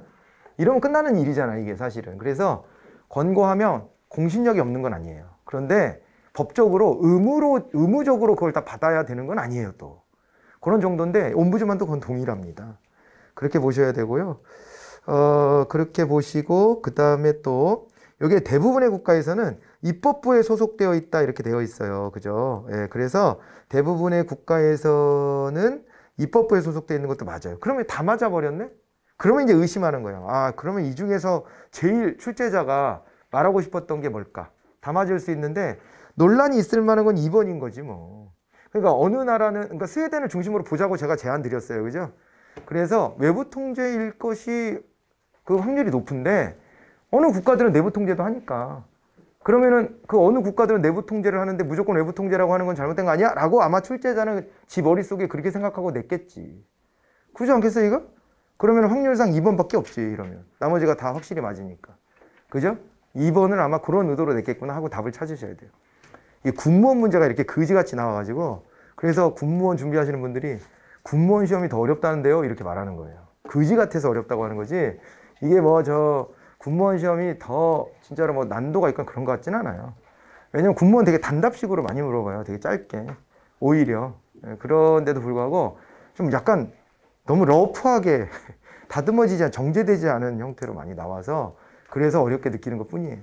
이러면 끝나는 일이잖아, 이게 사실은. 그래서 권고하면 공신력이 없는 건 아니에요. 그런데 법적으로 의무적으로 그걸 다 받아야 되는 건 아니에요, 또. 그런 정도인데, 옴부즈만도 그건 동일합니다. 그렇게 보셔야 되고요. 그렇게 보시고, 그 다음에 또, 여기에 대부분의 국가에서는 입법부에 소속되어 있다, 이렇게 되어 있어요. 그죠? 예, 그래서 대부분의 국가에서는 입법부에 소속되어 있는 것도 맞아요. 그러면 다 맞아버렸네? 그러면 이제 의심하는 거예요. 아, 그러면 이 중에서 제일 출제자가 말하고 싶었던 게 뭘까? 다 맞을 수 있는데, 논란이 있을 만한 건 2번인 거지, 뭐. 그러니까 어느 나라는, 그러니까 스웨덴을 중심으로 보자고 제가 제안 드렸어요. 그죠? 그래서 외부 통제일 것이 그 확률이 높은데 어느 국가들은 내부 통제도 하니까 그러면은 그 어느 국가들은 내부 통제를 하는데 무조건 외부 통제라고 하는 건 잘못된 거 아니야? 라고 아마 출제자는 지 머릿속에 그렇게 생각하고 냈겠지. 그렇지 않겠어요, 이거? 그러면 확률상 2번밖에 없지, 이러면. 나머지가 다 확실히 맞으니까. 그죠? 2번을 아마 그런 의도로 냈겠구나 하고 답을 찾으셔야 돼요. 이 군무원 문제가 이렇게 그지같이 나와가지고 그래서 군무원 준비하시는 분들이 군무원 시험이 더 어렵다는데요? 이렇게 말하는 거예요. 그지 같아서 어렵다고 하는 거지. 이게 뭐 군무원 시험이 더 진짜로 뭐 난도가 있거나 그런 것 같진 않아요. 왜냐면 군무원 되게 단답식으로 많이 물어봐요. 되게 짧게. 오히려. 그런데도 불구하고 좀 약간 너무 러프하게 다듬어지지 않은, 정제되지 않은 형태로 많이 나와서 그래서 어렵게 느끼는 것 뿐이에요.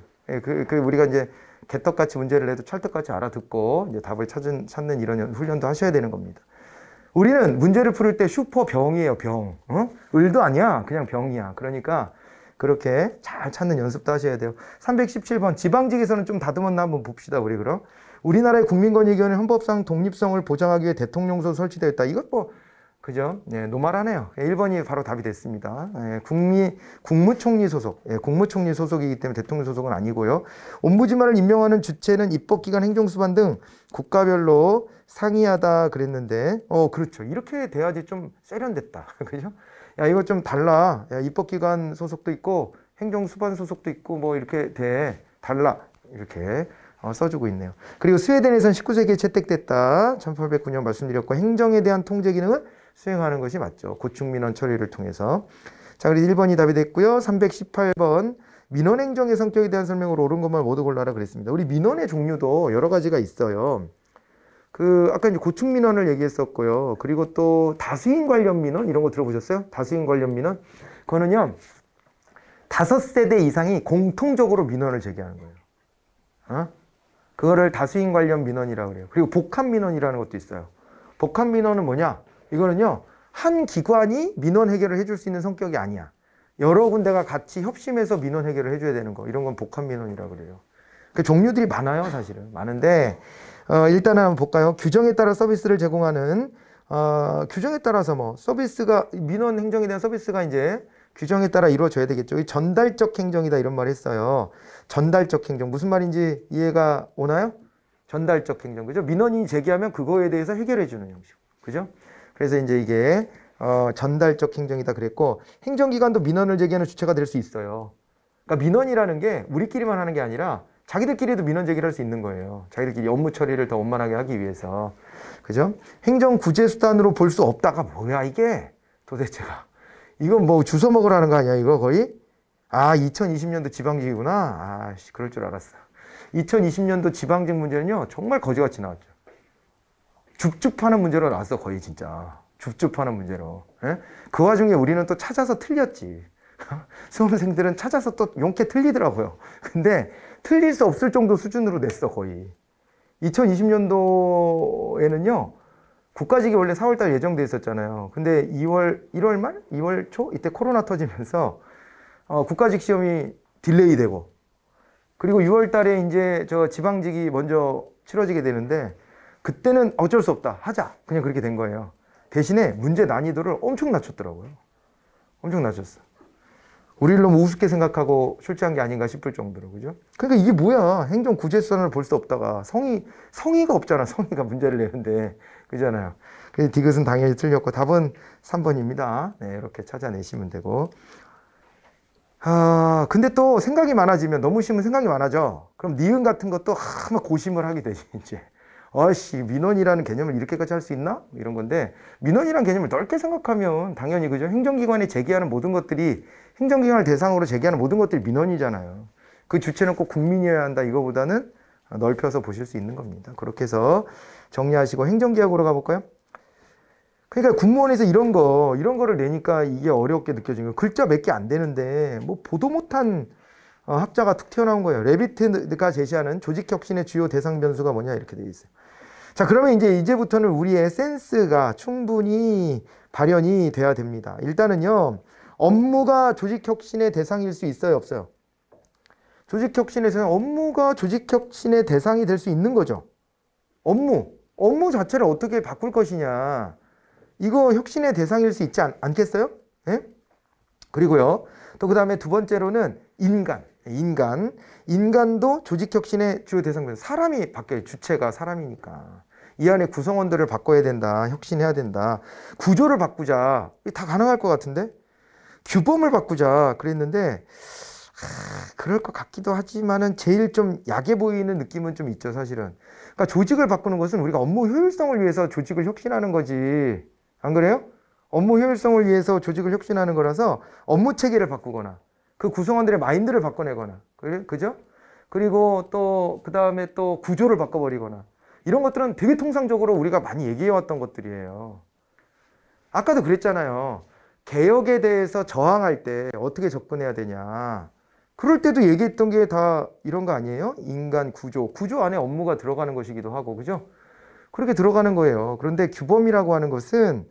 우리가 이제 개떡같이 문제를 내도 찰떡같이 알아듣고 이제 답을 찾는 이런 훈련도 하셔야 되는 겁니다. 우리는 문제를 풀을 때 슈퍼 병이에요, 병. 을도 아니야. 그냥 병이야. 그러니까 그렇게 잘 찾는 연습도 하셔야 돼요. 317번. 지방직에서는 좀 다듬었나 한번 봅시다, 우리 그럼. 우리나라의 국민권익위원회 헌법상 독립성을 보장하기 위해 대통령소 설치되어 있다. 이것 뭐, 그죠? 예, 노말하네요. 1번이 바로 답이 됐습니다. 예, 국무총리 소속. 예, 국무총리 소속이기 때문에 대통령 소속은 아니고요. 옴부즈만을 임명하는 주체는 입법기관, 행정수반 등 국가별로 상이하다 그랬는데, 그렇죠. 이렇게 돼야지 좀 세련됐다. 그죠? 야, 이거 좀 달라. 야, 입법기관 소속도 있고, 행정수반 소속도 있고, 뭐 이렇게 달라. 이렇게 써주고 있네요. 그리고 스웨덴에선 19세기에 채택됐다. 1809년 말씀드렸고, 행정에 대한 통제 기능을 수행하는 것이 맞죠. 고충민원 처리를 통해서. 자, 그래서 1번이 답이 됐고요. 318번. 민원행정의 성격에 대한 설명을 옳은 것만 모두 골라라 그랬습니다. 우리 민원의 종류도 여러 가지가 있어요. 아까 이제 고충민원을 얘기했었고요. 그리고 또 다수인 관련 민원 이런 거 들어보셨어요? 다수인 관련 민원? 그거는요, 5세대 이상이 공통적으로 민원을 제기하는 거예요. 그거를 다수인 관련 민원이라고 그래요. 그리고 복합 민원이라는 것도 있어요. 복합 민원은 뭐냐? 이거는요, 한 기관이 민원 해결을 해줄 수 있는 성격이 아니야. 여러 군데가 같이 협심해서 민원 해결을 해줘야 되는 거. 이런 건 복합 민원이라고 그래요. 그 종류들이 많아요, 사실은. 많은데, 일단 한번 볼까요? 규정에 따라 서비스를 제공하는, 규정에 따라서 뭐, 민원 행정에 대한 서비스가 이제 규정에 따라 이루어져야 되겠죠. 이 전달적 행정이다 이런 말 했어요. 전달적 행정. 무슨 말인지 이해가 오나요? 전달적 행정. 그죠? 민원이 제기하면 그거에 대해서 해결해주는 형식. 그죠? 그래서 이제 이게, 전달적 행정이다 그랬고, 행정기관도 민원을 제기하는 주체가 될 수 있어요. 그러니까 민원이라는 게 우리끼리만 하는 게 아니라 자기들끼리도 민원 제기를 할 수 있는 거예요. 자기들끼리 업무 처리를 더 원만하게 하기 위해서. 그죠? 행정 구제 수단으로 볼 수 없다가 뭐야, 이게? 도대체가. 이건 뭐 주워 먹으라는 거 아니야, 이거 거의? 2020년도 지방직이구나. 그럴 줄 알았어. 2020년도 지방직 문제는요, 정말 거지같이 나왔죠. 줍줍하는 문제로 나왔어, 거의 진짜. 줍줍하는 문제로. 예? 그 와중에 우리는 또 찾아서 틀렸지. 수험생들은 찾아서 또 용케 틀리더라고요. 근데 틀릴 수 없을 정도 수준으로 냈어, 거의. 2020년도에는요, 국가직이 원래 4월달 예정돼 있었잖아요. 근데 1월 말? 2월 초? 이때 코로나 터지면서 국가직 시험이 딜레이 되고, 그리고 6월 달에 이제 저 지방직이 먼저 치러지게 되는데, 그때는 어쩔 수 없다. 하자. 그냥 그렇게 된 거예요. 대신에 문제 난이도를 엄청 낮췄더라고요. 엄청 낮췄어. 우리를 너무 우습게 생각하고 출제한 게 아닌가 싶을 정도로, 그죠? 그러니까 이게 뭐야. 행정 구제수단을 볼 수 없다가 성의가 없잖아. 성의가 문제를 내는데. 그잖아요. 그래서 디귿은 당연히 틀렸고 답은 3번입니다. 네, 이렇게 찾아내시면 되고. 근데 또 생각이 많아지면, 너무 쉬우면 생각이 많아져. 그럼 니은 같은 것도 막 고심을 하게 되지, 이제. 민원이라는 개념을 이렇게까지 할 수 있나? 이런 건데, 민원이라는 개념을 넓게 생각하면 당연히, 그죠? 행정기관에 제기하는 모든 것들이, 행정기관을 대상으로 제기하는 모든 것들이 민원이잖아요. 그 주체는 꼭 국민이어야 한다. 이거보다는 넓혀서 보실 수 있는 겁니다. 그렇게 해서 정리하시고 행정개혁으로 가볼까요? 그러니까 군무원에서 이런 거를 내니까 이게 어렵게 느껴지는 거예요. 글자 몇 개 안 되는데, 뭐, 보도 못한 학자가 툭 튀어나온 거예요. 레비트가 제시하는 조직혁신의 주요 대상 변수가 뭐냐, 이렇게 되어 있어요. 자, 그러면 이제부터는 우리의 센스가 충분히 발현이 돼야 됩니다. 일단은요, 업무가 조직혁신의 대상일 수 있어요, 없어요? 업무가 조직혁신의 대상이 될 수 있는 거죠. 업무 자체를 어떻게 바꿀 것이냐. 이거 혁신의 대상일 수 있지 않겠어요? 예? 그리고요, 또 그 다음에 두 번째로는 인간도 조직혁신의 주요 대상, 사람이 바뀌어요. 주체가 사람이니까. 이 안에 구성원들을 바꿔야 된다. 혁신해야 된다. 구조를 바꾸자. 다 가능할 것 같은데? 규범을 바꾸자. 그랬는데, 그럴 것 같기도 하지만은 제일 좀 약해 보이는 느낌은 좀 있죠, 사실은. 그러니까 조직을 바꾸는 것은 우리가 업무 효율성을 위해서 조직을 혁신하는 거지. 안 그래요? 업무 효율성을 위해서 조직을 혁신하는 거라서 업무 체계를 바꾸거나 그 구성원들의 마인드를 바꿔내거나, 그죠? 그리고 또 그 다음에 또 구조를 바꿔버리거나, 이런 것들은 되게 통상적으로 우리가 많이 얘기해왔던 것들이에요. 아까도 그랬잖아요. 개혁에 대해서 저항할 때 어떻게 접근해야 되냐. 그럴 때도 얘기했던 게 다 이런 거 아니에요? 인간 구조 안에 업무가 들어가는 것이기도 하고, 그죠? 그렇게 들어가는 거예요. 그런데 규범이라고 하는 것은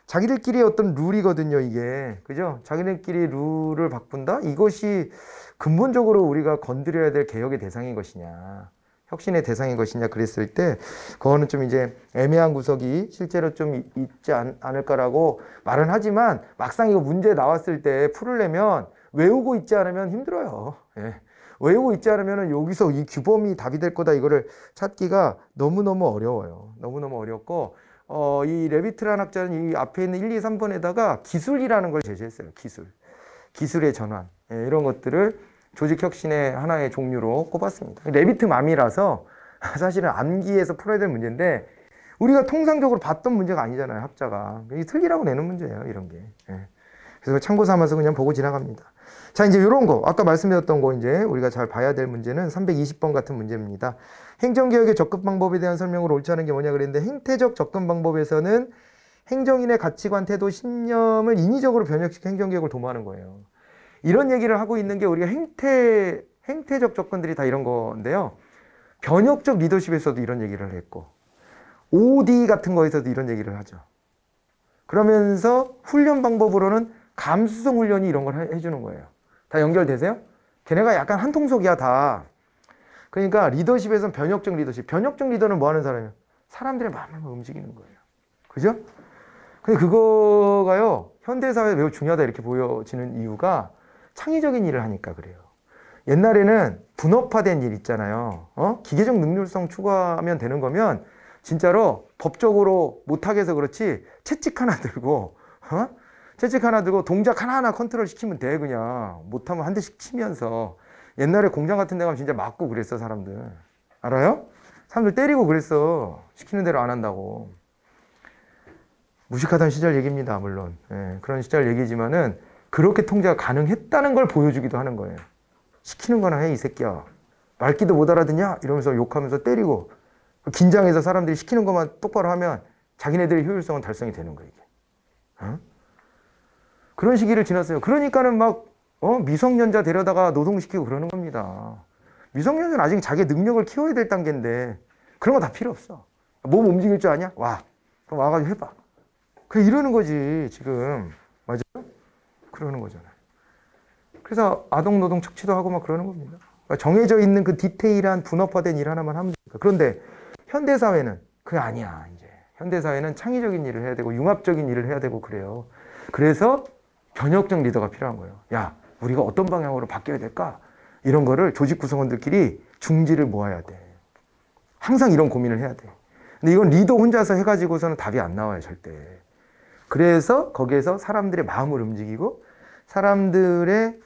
자기들끼리 어떤 룰이거든요, 이게. 그죠? 자기들끼리 룰을 바꾼다? 이것이 근본적으로 우리가 건드려야 될 개혁의 대상인 것이냐, 혁신의 대상인 것이냐, 그랬을 때, 그거는 좀 이제 애매한 구석이 실제로 좀 있지 않을까라고 말은 하지만, 막상 이거 문제 나왔을 때 풀으려면 외우고 있지 않으면 힘들어요. 예. 외우고 있지 않으면 여기서 이 규범이 답이 될 거다, 이거를 찾기가 너무너무 어려워요. 너무너무 어렵고, 이 레비트라는 학자는 이 앞에 있는 1, 2, 3번에다가 기술이라는 걸 제시했어요. 기술의 전환. 예, 이런 것들을 조직혁신의 하나의 종류로 꼽았습니다. 레비트맘이라서 사실은 암기해서 풀어야 될 문제인데, 우리가 통상적으로 봤던 문제가 아니잖아요, 학자가. 이게 틀리라고 내는 문제예요, 이런 게. 예. 그래서 참고 삼아서 그냥 보고 지나갑니다. 자, 이제 이런 거, 아까 말씀드렸던 거, 이제 우리가 잘 봐야 될 문제는 320번 같은 문제입니다. 행정개혁의 접근 방법에 대한 설명을 옳지 않은 게 뭐냐 그랬는데, 행태적 접근 방법에서는 행정인의 가치관, 태도, 신념을 인위적으로 변혁시켜 행정개혁을 도모하는 거예요. 이런 얘기를 하고 있는 게 우리가 행태적 접근들이 다 이런 건데요. 변혁적 리더십에서도 이런 얘기를 했고, OD 같은 거에서도 이런 얘기를 하죠. 그러면서 훈련 방법으로는 감수성 훈련이 이런 걸 해주는 거예요. 다 연결되세요? 걔네가 약간 한통속이야, 다. 그러니까 리더십에서는 변혁적 리더십. 변혁적 리더는 뭐 하는 사람이에요? 사람들의 마음을 움직이는 거예요. 그죠? 근데 그거가요, 현대사회에 매우 중요하다 이렇게 보여지는 이유가 창의적인 일을 하니까 그래요. 옛날에는 분업화된 일 있잖아요. 기계적 능률성 추구하면 되는 거면 진짜로 법적으로 못하게 해서 그렇지, 채찍 하나 들고 동작 하나하나 컨트롤 시키면 돼. 그냥 못하면 한 대씩 치면서. 옛날에 공장 같은 데 가면 진짜 맞고 그랬어, 사람들. 알아요? 사람들 때리고 그랬어. 시키는 대로 안 한다고. 무식하던 시절 얘기입니다, 물론. 예, 그런 시절 얘기지만은 그렇게 통제가 가능했다는 걸 보여주기도 하는 거예요. 시키는 거나 해, 이 새끼야. 말귀도 못 알아듣냐? 이러면서 욕하면서 때리고, 긴장해서 사람들이 시키는 것만 똑바로 하면 자기네들의 효율성은 달성이 되는 거예요, 이게. 그런 시기를 지났어요. 그러니까는 막 미성년자 데려다가 노동시키고 그러는 겁니다. 미성년자는 아직 자기 능력을 키워야 될 단계인데 그런 거 다 필요 없어. 몸 움직일 줄 아냐? 와. 그럼 와가지고 해봐. 그래 이러는 거지 지금. 맞아요? 그러는 거잖아요. 그래서 아동노동 착취도 하고 막 그러는 겁니다. 그러니까 정해져 있는 그 디테일한 분업화된 일 하나만 하면 됩니다. 그런데 현대사회는 그게 아니야. 이제 현대사회는 창의적인 일을 해야 되고 융합적인 일을 해야 되고 그래요. 그래서 변혁적 리더가 필요한 거예요. 야, 우리가 어떤 방향으로 바뀌어야 될까? 이런 거를 조직 구성원들끼리 중지를 모아야 돼. 항상 이런 고민을 해야 돼. 근데 이건 리더 혼자서 해가지고서는 답이 안 나와요, 절대. 그래서 거기에서 사람들의 마음을 움직이고 사람들의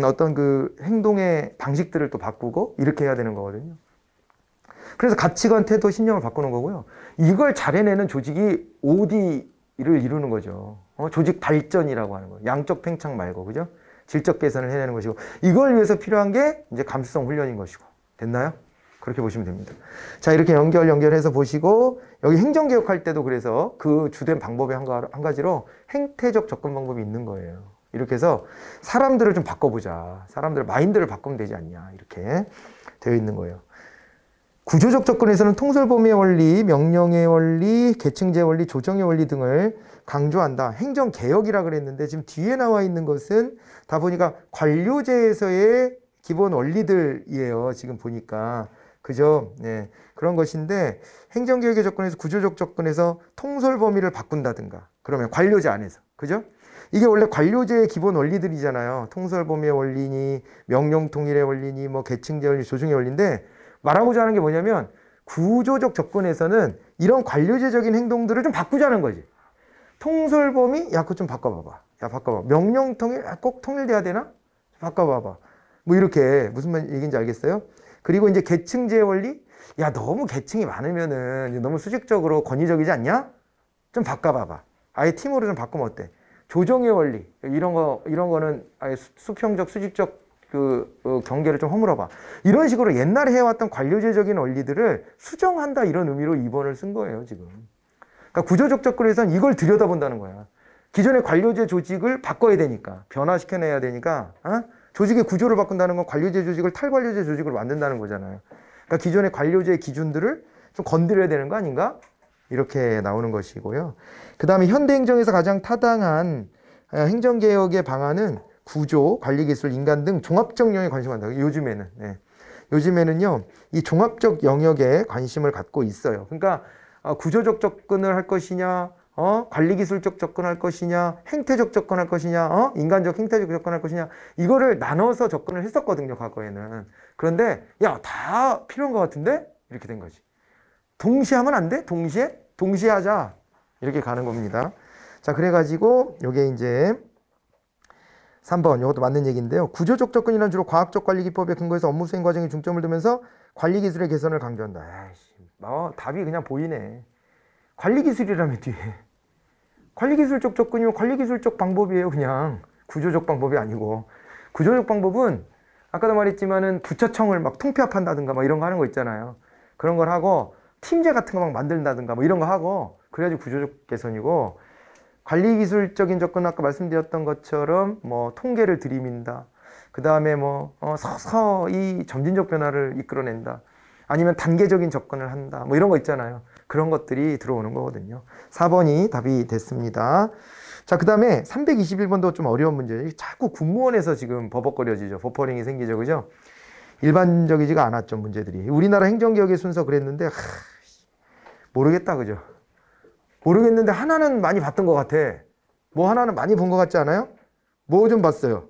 어떤 그 행동의 방식들을 또 바꾸고 이렇게 해야 되는 거거든요. 그래서 가치관, 태도, 신념을 바꾸는 거고요. 이걸 잘 해내는 조직이 OD를 이루는 거죠. 조직 발전이라고 하는 거예요. 양적 팽창 말고, 그죠? 질적 개선을 해내는 것이고, 이걸 위해서 필요한 게 이제 감수성 훈련인 것이고. 됐나요? 그렇게 보시면 됩니다. 자, 이렇게 연결해서 보시고, 여기 행정개혁할 때도 그래서 그 주된 방법의 한 가지로 행태적 접근 방법이 있는 거예요. 이렇게 해서 사람들을 좀 바꿔보자. 사람들 마인드를 바꾸면 되지 않냐. 이렇게 되어 있는 거예요. 구조적 접근에서는 통솔범위의 원리, 명령의 원리, 계층제 원리, 조정의 원리 등을 강조한다. 행정개혁이라 그랬는데 지금 뒤에 나와 있는 것은 다 보니까 관료제에서의 기본 원리들이에요. 지금 보니까. 그죠? 네. 그런 것인데 행정개혁의 접근에서 구조적 접근에서 통솔범위를 바꾼다든가 그러면 관료제 안에서. 그죠? 이게 원래 관료제의 기본 원리들이잖아요. 통솔범위의 원리니 명령통일의 원리니 뭐 계층제 원리, 조정의 원리인데 말하고자 하는 게 뭐냐면 구조적 접근에서는 이런 관료제적인 행동들을 좀 바꾸자는 거지. 통솔범위? 야, 그거 좀 바꿔봐봐. 야, 바꿔봐. 명령통일? 야, 꼭 통일돼야 되나? 바꿔봐봐. 뭐 이렇게 무슨 얘기인지 알겠어요? 그리고 이제 계층제 원리? 야, 너무 계층이 많으면은 너무 수직적으로 권위적이지 않냐? 좀 바꿔봐봐. 아예 팀으로 좀 바꾸면 어때? 조정의 원리 이런 거는 아예 수평적, 수직적 경계를 좀 허물어봐. 이런 식으로 옛날에 해왔던 관료제적인 원리들을 수정한다 이런 의미로 2번을 쓴 거예요 지금. 그러니까 구조적 접근에서는 이걸 들여다본다는 거야. 기존의 관료제 조직을 바꿔야 되니까 변화시켜내야 되니까 조직의 구조를 바꾼다는 건 관료제 조직을 탈관료제 조직으로 만든다는 거잖아요. 그러니까 기존의 관료제의 기준들을 좀 건드려야 되는 거 아닌가? 이렇게 나오는 것이고요. 그 다음에 현대행정에서 가장 타당한 행정개혁의 방안은 구조, 관리기술, 인간 등 종합적 영역에 관심을 갖는다. 요즘에는. 네. 요즘에는요, 이 종합적 영역에 관심을 갖고 있어요. 그러니까 구조적 접근을 할 것이냐, 관리기술적 접근할 것이냐, 행태적 접근할 것이냐, 인간적, 행태적 접근할 것이냐, 이거를 나눠서 접근을 했었거든요, 과거에는. 그런데, 야, 다 필요한 것 같은데? 이렇게 된 거지. 동시에 하면 안 돼? 동시에? 동시에 하자. 이렇게 가는 겁니다. 자, 그래가지고, 요게 이제, 3번, 이것도 맞는 얘기인데요. 구조적 접근이란 주로 과학적 관리 기법에 근거해서 업무 수행 과정에 중점을 두면서 관리 기술의 개선을 강조한다. 에이씨, 답이 그냥 보이네. 관리 기술이라며 뒤에. 관리 기술적 접근이면 관리 기술적 방법이에요, 그냥. 구조적 방법이 아니고. 구조적 방법은 아까도 말했지만은 부처청을 막 통폐합한다든가 막 이런 거 하는 거 있잖아요. 그런 걸 하고 팀제 같은 거 막 만든다든가 뭐 이런 거 하고 그래야지 구조적 개선이고, 관리기술적인 접근 아까 말씀드렸던 것처럼 뭐 통계를 들이민다. 그 다음에 뭐 서서히 점진적 변화를 이끌어낸다. 아니면 단계적인 접근을 한다. 뭐 이런 거 있잖아요. 그런 것들이 들어오는 거거든요. 4번이 답이 됐습니다. 자, 그 다음에 321번도 좀 어려운 문제예요. 자꾸 군무원에서 지금 버벅거려지죠. 버퍼링이 생기죠. 그죠? 일반적이지가 않았죠, 문제들이. 우리나라 행정개혁의 순서 그랬는데 모르겠다. 그죠? 모르겠는데 하나는 많이 봤던 것 같아. 뭐 하나는 많이 본 것 같지 않아요? 뭐 좀 봤어요?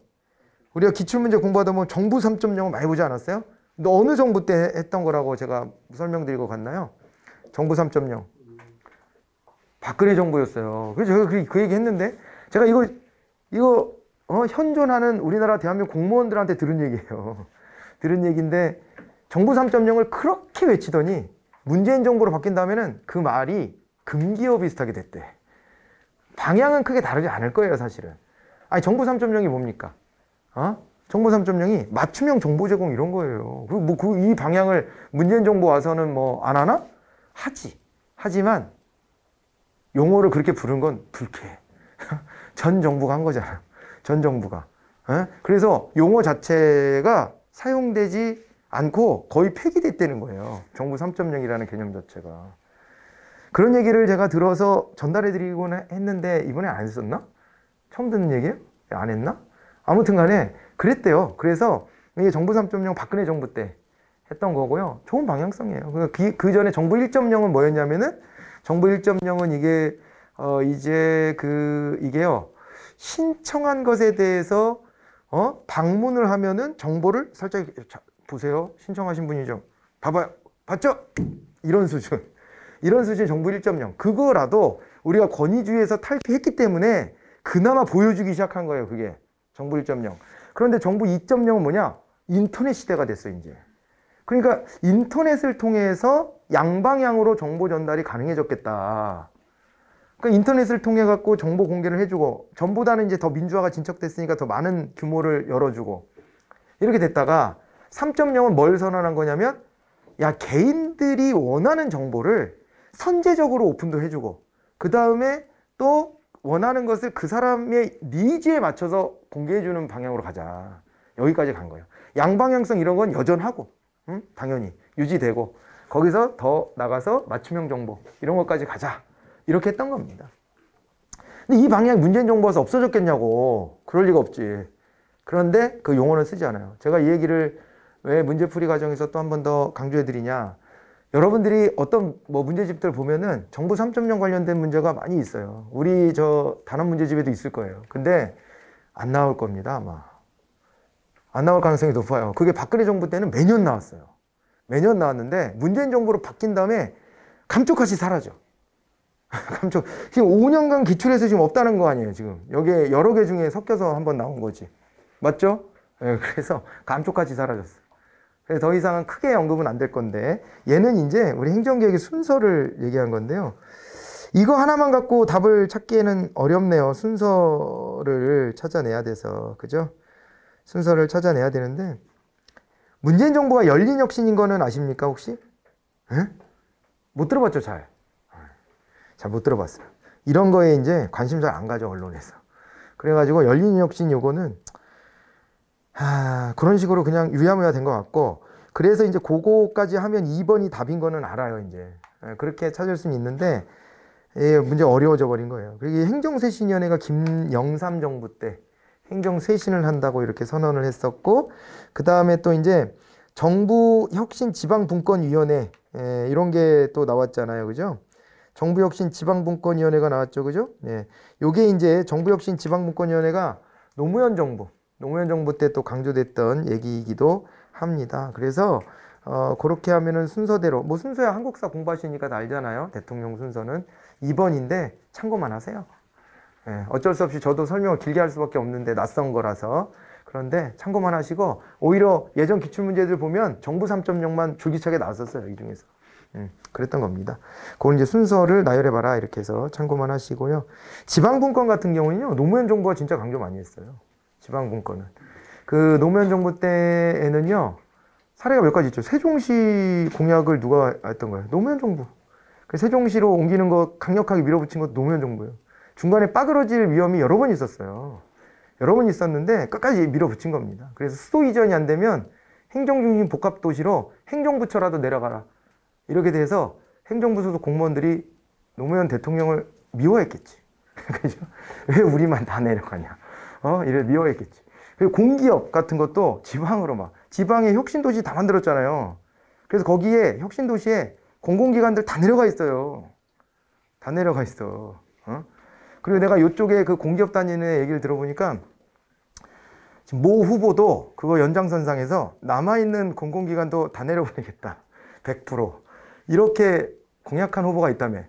우리가 기출문제 공부하다 보면 정부 3.0을 많이 보지 않았어요? 근데 어느 정부 때 했던 거라고 제가 설명드리고 갔나요? 정부 3.0. 박근혜 정부였어요. 그래서 제가 그 얘기 했는데, 제가 이거 현존하는 우리나라 대한민국 공무원들한테 들은 얘기예요. 들은 얘기인데, 정부 3.0을 그렇게 외치더니 문재인 정부로 바뀐 다음에는 그 말이 금기어 비슷하게 됐대. 방향은 크게 다르지 않을 거예요, 사실은. 아니, 정부 3.0이 뭡니까? 정부 3.0이 맞춤형 정보 제공 이런 거예요. 이 방향을 문재인 정부 와서는 뭐 안 하나? 하지. 하지만 용어를 그렇게 부른 건 불쾌해. 전 정부가 한 거잖아. 전 정부가. 예? 그래서 용어 자체가 사용되지 않고 거의 폐기됐다는 거예요. 정부 3.0이라는 개념 자체가. 그런 얘기를 제가 들어서 전달해 드리곤 했는데 이번에 안 했었나? 처음 듣는 얘기예요? 안 했나? 아무튼 간에 그랬대요. 그래서 이게 정부 3.0 박근혜 정부 때 했던 거고요. 좋은 방향성이에요. 그 전에 정부 1.0은 뭐였냐면은 정부 1.0은 이게 이제 이게요. 신청한 것에 대해서 방문을 하면은 정보를 살짝 보세요. 신청하신 분이죠. 봐봐요. 봤죠? 이런 수준. 이런 수준 정부 1.0. 그거라도 우리가 권위주의에서 탈피했기 때문에 그나마 보여주기 시작한 거예요. 그게 정부 1.0. 그런데 정부 2.0은 뭐냐? 인터넷 시대가 됐어, 이제. 그러니까 인터넷을 통해서 양방향으로 정보 전달이 가능해졌겠다. 그러니까 인터넷을 통해 갖고 정보 공개를 해주고, 전보다는 이제 더 민주화가 진척됐으니까 더 많은 규모를 열어주고, 이렇게 됐다가 3.0은 뭘 선언한 거냐면, 야, 개인들이 원하는 정보를 선제적으로 오픈도 해주고, 그 다음에 또 원하는 것을 그 사람의 니즈에 맞춰서 공개해주는 방향으로 가자. 여기까지 간 거예요. 양방향성 이런 건 여전하고, 당연히 유지되고, 거기서 더 나가서 맞춤형 정보 이런 것까지 가자. 이렇게 했던 겁니다. 근데 이 방향이 문재인 정부에서 없어졌겠냐고. 그럴 리가 없지. 그런데 그 용어는 쓰지 않아요. 제가 이 얘기를 왜 문제풀이 과정에서 또 한 번 더 강조해 드리냐. 여러분들이 어떤 문제집들 보면은 정부 3.0 관련된 문제가 많이 있어요. 우리 단원 문제집에도 있을 거예요. 근데 안 나올 겁니다, 아마. 안 나올 가능성이 높아요. 그게 박근혜 정부 때는 매년 나왔어요. 매년 나왔는데 문재인 정부로 바뀐 다음에 감쪽같이 사라져. 지금 5년간 기출해서 지금 없다는 거 아니에요, 지금. 여기에 여러 개 중에 섞여서 한번 나온 거지. 맞죠? 네, 그래서 감쪽같이 사라졌어. 그래서 더 이상은 크게 언급은 안 될 건데, 얘는 이제 우리 행정개혁의 순서를 얘기한 건데요. 이거 하나만 갖고 답을 찾기에는 어렵네요. 순서를 찾아내야 돼서. 그죠? 순서를 찾아내야 되는데, 문재인 정부가 열린 혁신인 거는 아십니까, 혹시? 에? 못 들어봤죠, 잘? 잘 못 들어봤어요. 이런 거에 이제 관심 잘 안 가져, 언론에서. 그래가지고 열린 혁신 요거는 그런 식으로 그냥 유야무야 된 것 같고, 그래서 이제 그거까지 하면 2번이 답인 거는 알아요, 이제. 그렇게 찾을 수는 있는데, 문제 어려워져 버린 거예요. 그리고 행정쇄신위원회가 김영삼 정부 때 행정쇄신을 한다고 이렇게 선언을 했었고, 그 다음에 또 이제 정부혁신지방분권위원회, 이런 게 또 나왔잖아요, 그죠? 정부혁신지방분권위원회가 나왔죠, 그죠? 예. 요게 이제 정부혁신지방분권위원회가 노무현 정부 때 또 강조됐던 얘기이기도 합니다. 그래서 그렇게 하면은 순서대로, 순서야 한국사 공부하시니까 다 알잖아요. 대통령 순서는 2번인데 참고만 하세요. 예, 어쩔 수 없이 저도 설명을 길게 할 수밖에 없는데 낯선 거라서. 그런데 참고만 하시고, 오히려 예전 기출문제들 보면 정부 3.0만 줄기차게 나왔었어요, 이 중에서. 그랬던 겁니다. 그건 이제 순서를 나열해봐라 이렇게 해서 참고만 하시고요. 지방분권 같은 경우는요, 노무현 정부가 진짜 강조 많이 했어요. 지방분권은. 그 노무현 정부 때에는요, 사례가 몇 가지 있죠. 세종시 공약을 누가 했던 거예요? 노무현 정부. 그 세종시로 옮기는 거 강력하게 밀어붙인 것도 노무현 정부예요. 중간에 빠그러질 위험이 여러 번 있었어요. 여러 번 있었는데 끝까지 밀어붙인 겁니다. 그래서 수도 이전이 안 되면 행정중심 복합도시로 행정부처라도 내려가라. 이렇게 돼서 행정부 소속 공무원들이 노무현 대통령을 미워했겠지. 그죠? 왜 우리만 다 내려가냐. 이래 미워했겠지. 그리고 공기업 같은 것도 지방으로 지방에 혁신도시 다 만들었잖아요. 그래서 거기에 혁신도시에 공공기관들 다 내려가 있어요. 다 내려가 있어. 그리고 내가 이쪽에 그 공기업 다니는 얘기를 들어보니까 지금 모 후보도 그거 연장선상에서 남아있는 공공기관도 다 내려보내겠다. 100%. 이렇게 공약한 후보가 있다며.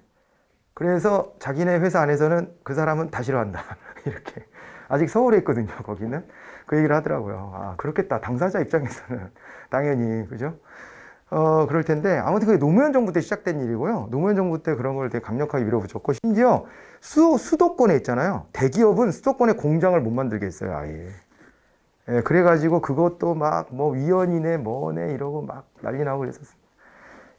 그래서 자기네 회사 안에서는 그 사람은 다 싫어한다. 이렇게. 아직 서울에 있거든요, 거기는. 그 얘기를 하더라고요. 그렇겠다. 당사자 입장에서는. 당연히, 그죠? 그럴 텐데, 아무튼 그게 노무현 정부 때 시작된 일이고요. 노무현 정부 때 그런 걸 되게 강력하게 밀어붙였고, 심지어 수도권에 있잖아요. 대기업은 수도권에 공장을 못 만들게 했어요, 아예. 예, 그래가지고 그것도 위원이네, 뭐네, 이러고 난리 나고 그랬었어요.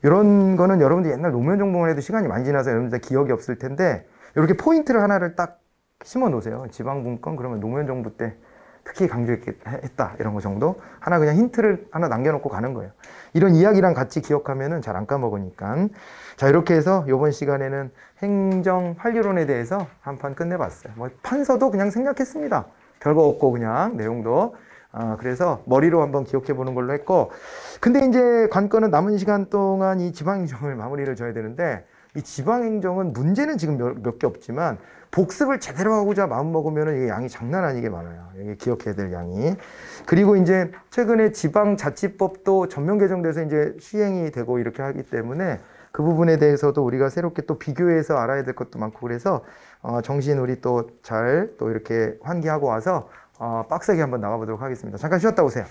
이런 거는 여러분들 옛날 노무현 정부만 해도 시간이 많이 지나서 여러분들 기억이 없을 텐데, 이렇게 포인트를 하나를 딱 심어 놓으세요. 지방분권, 그러면 노무현 정부 때 특히 강조했다 이런 거 정도 하나 그냥 힌트를 하나 남겨놓고 가는 거예요. 이런 이야기랑 같이 기억하면은 잘 안 까먹으니까. 자, 이렇게 해서 이번 시간에는 행정 환류론에 대해서 한 판 끝내봤어요. 뭐 판서도 그냥 생략했습니다. 별거 없고 그냥 내용도. 그래서 머리로 한번 기억해 보는 걸로 했고, 근데 이제 관건은 남은 시간 동안 이 지방행정을 마무리를 져야 되는데, 이 지방행정은 문제는 지금 몇 개 없지만 복습을 제대로 하고자 마음먹으면 이게 양이 장난 아니게 많아요. 이게 기억해야 될 양이. 그리고 이제 최근에 지방자치법도 전면 개정돼서 이제 시행이 되고 이렇게 하기 때문에 그 부분에 대해서도 우리가 새롭게 또 비교해서 알아야 될 것도 많고, 그래서 정신 우리 또 잘 또 이렇게 환기하고 와서 빡세게 한번 나가보도록 하겠습니다. 잠깐 쉬었다 오세요.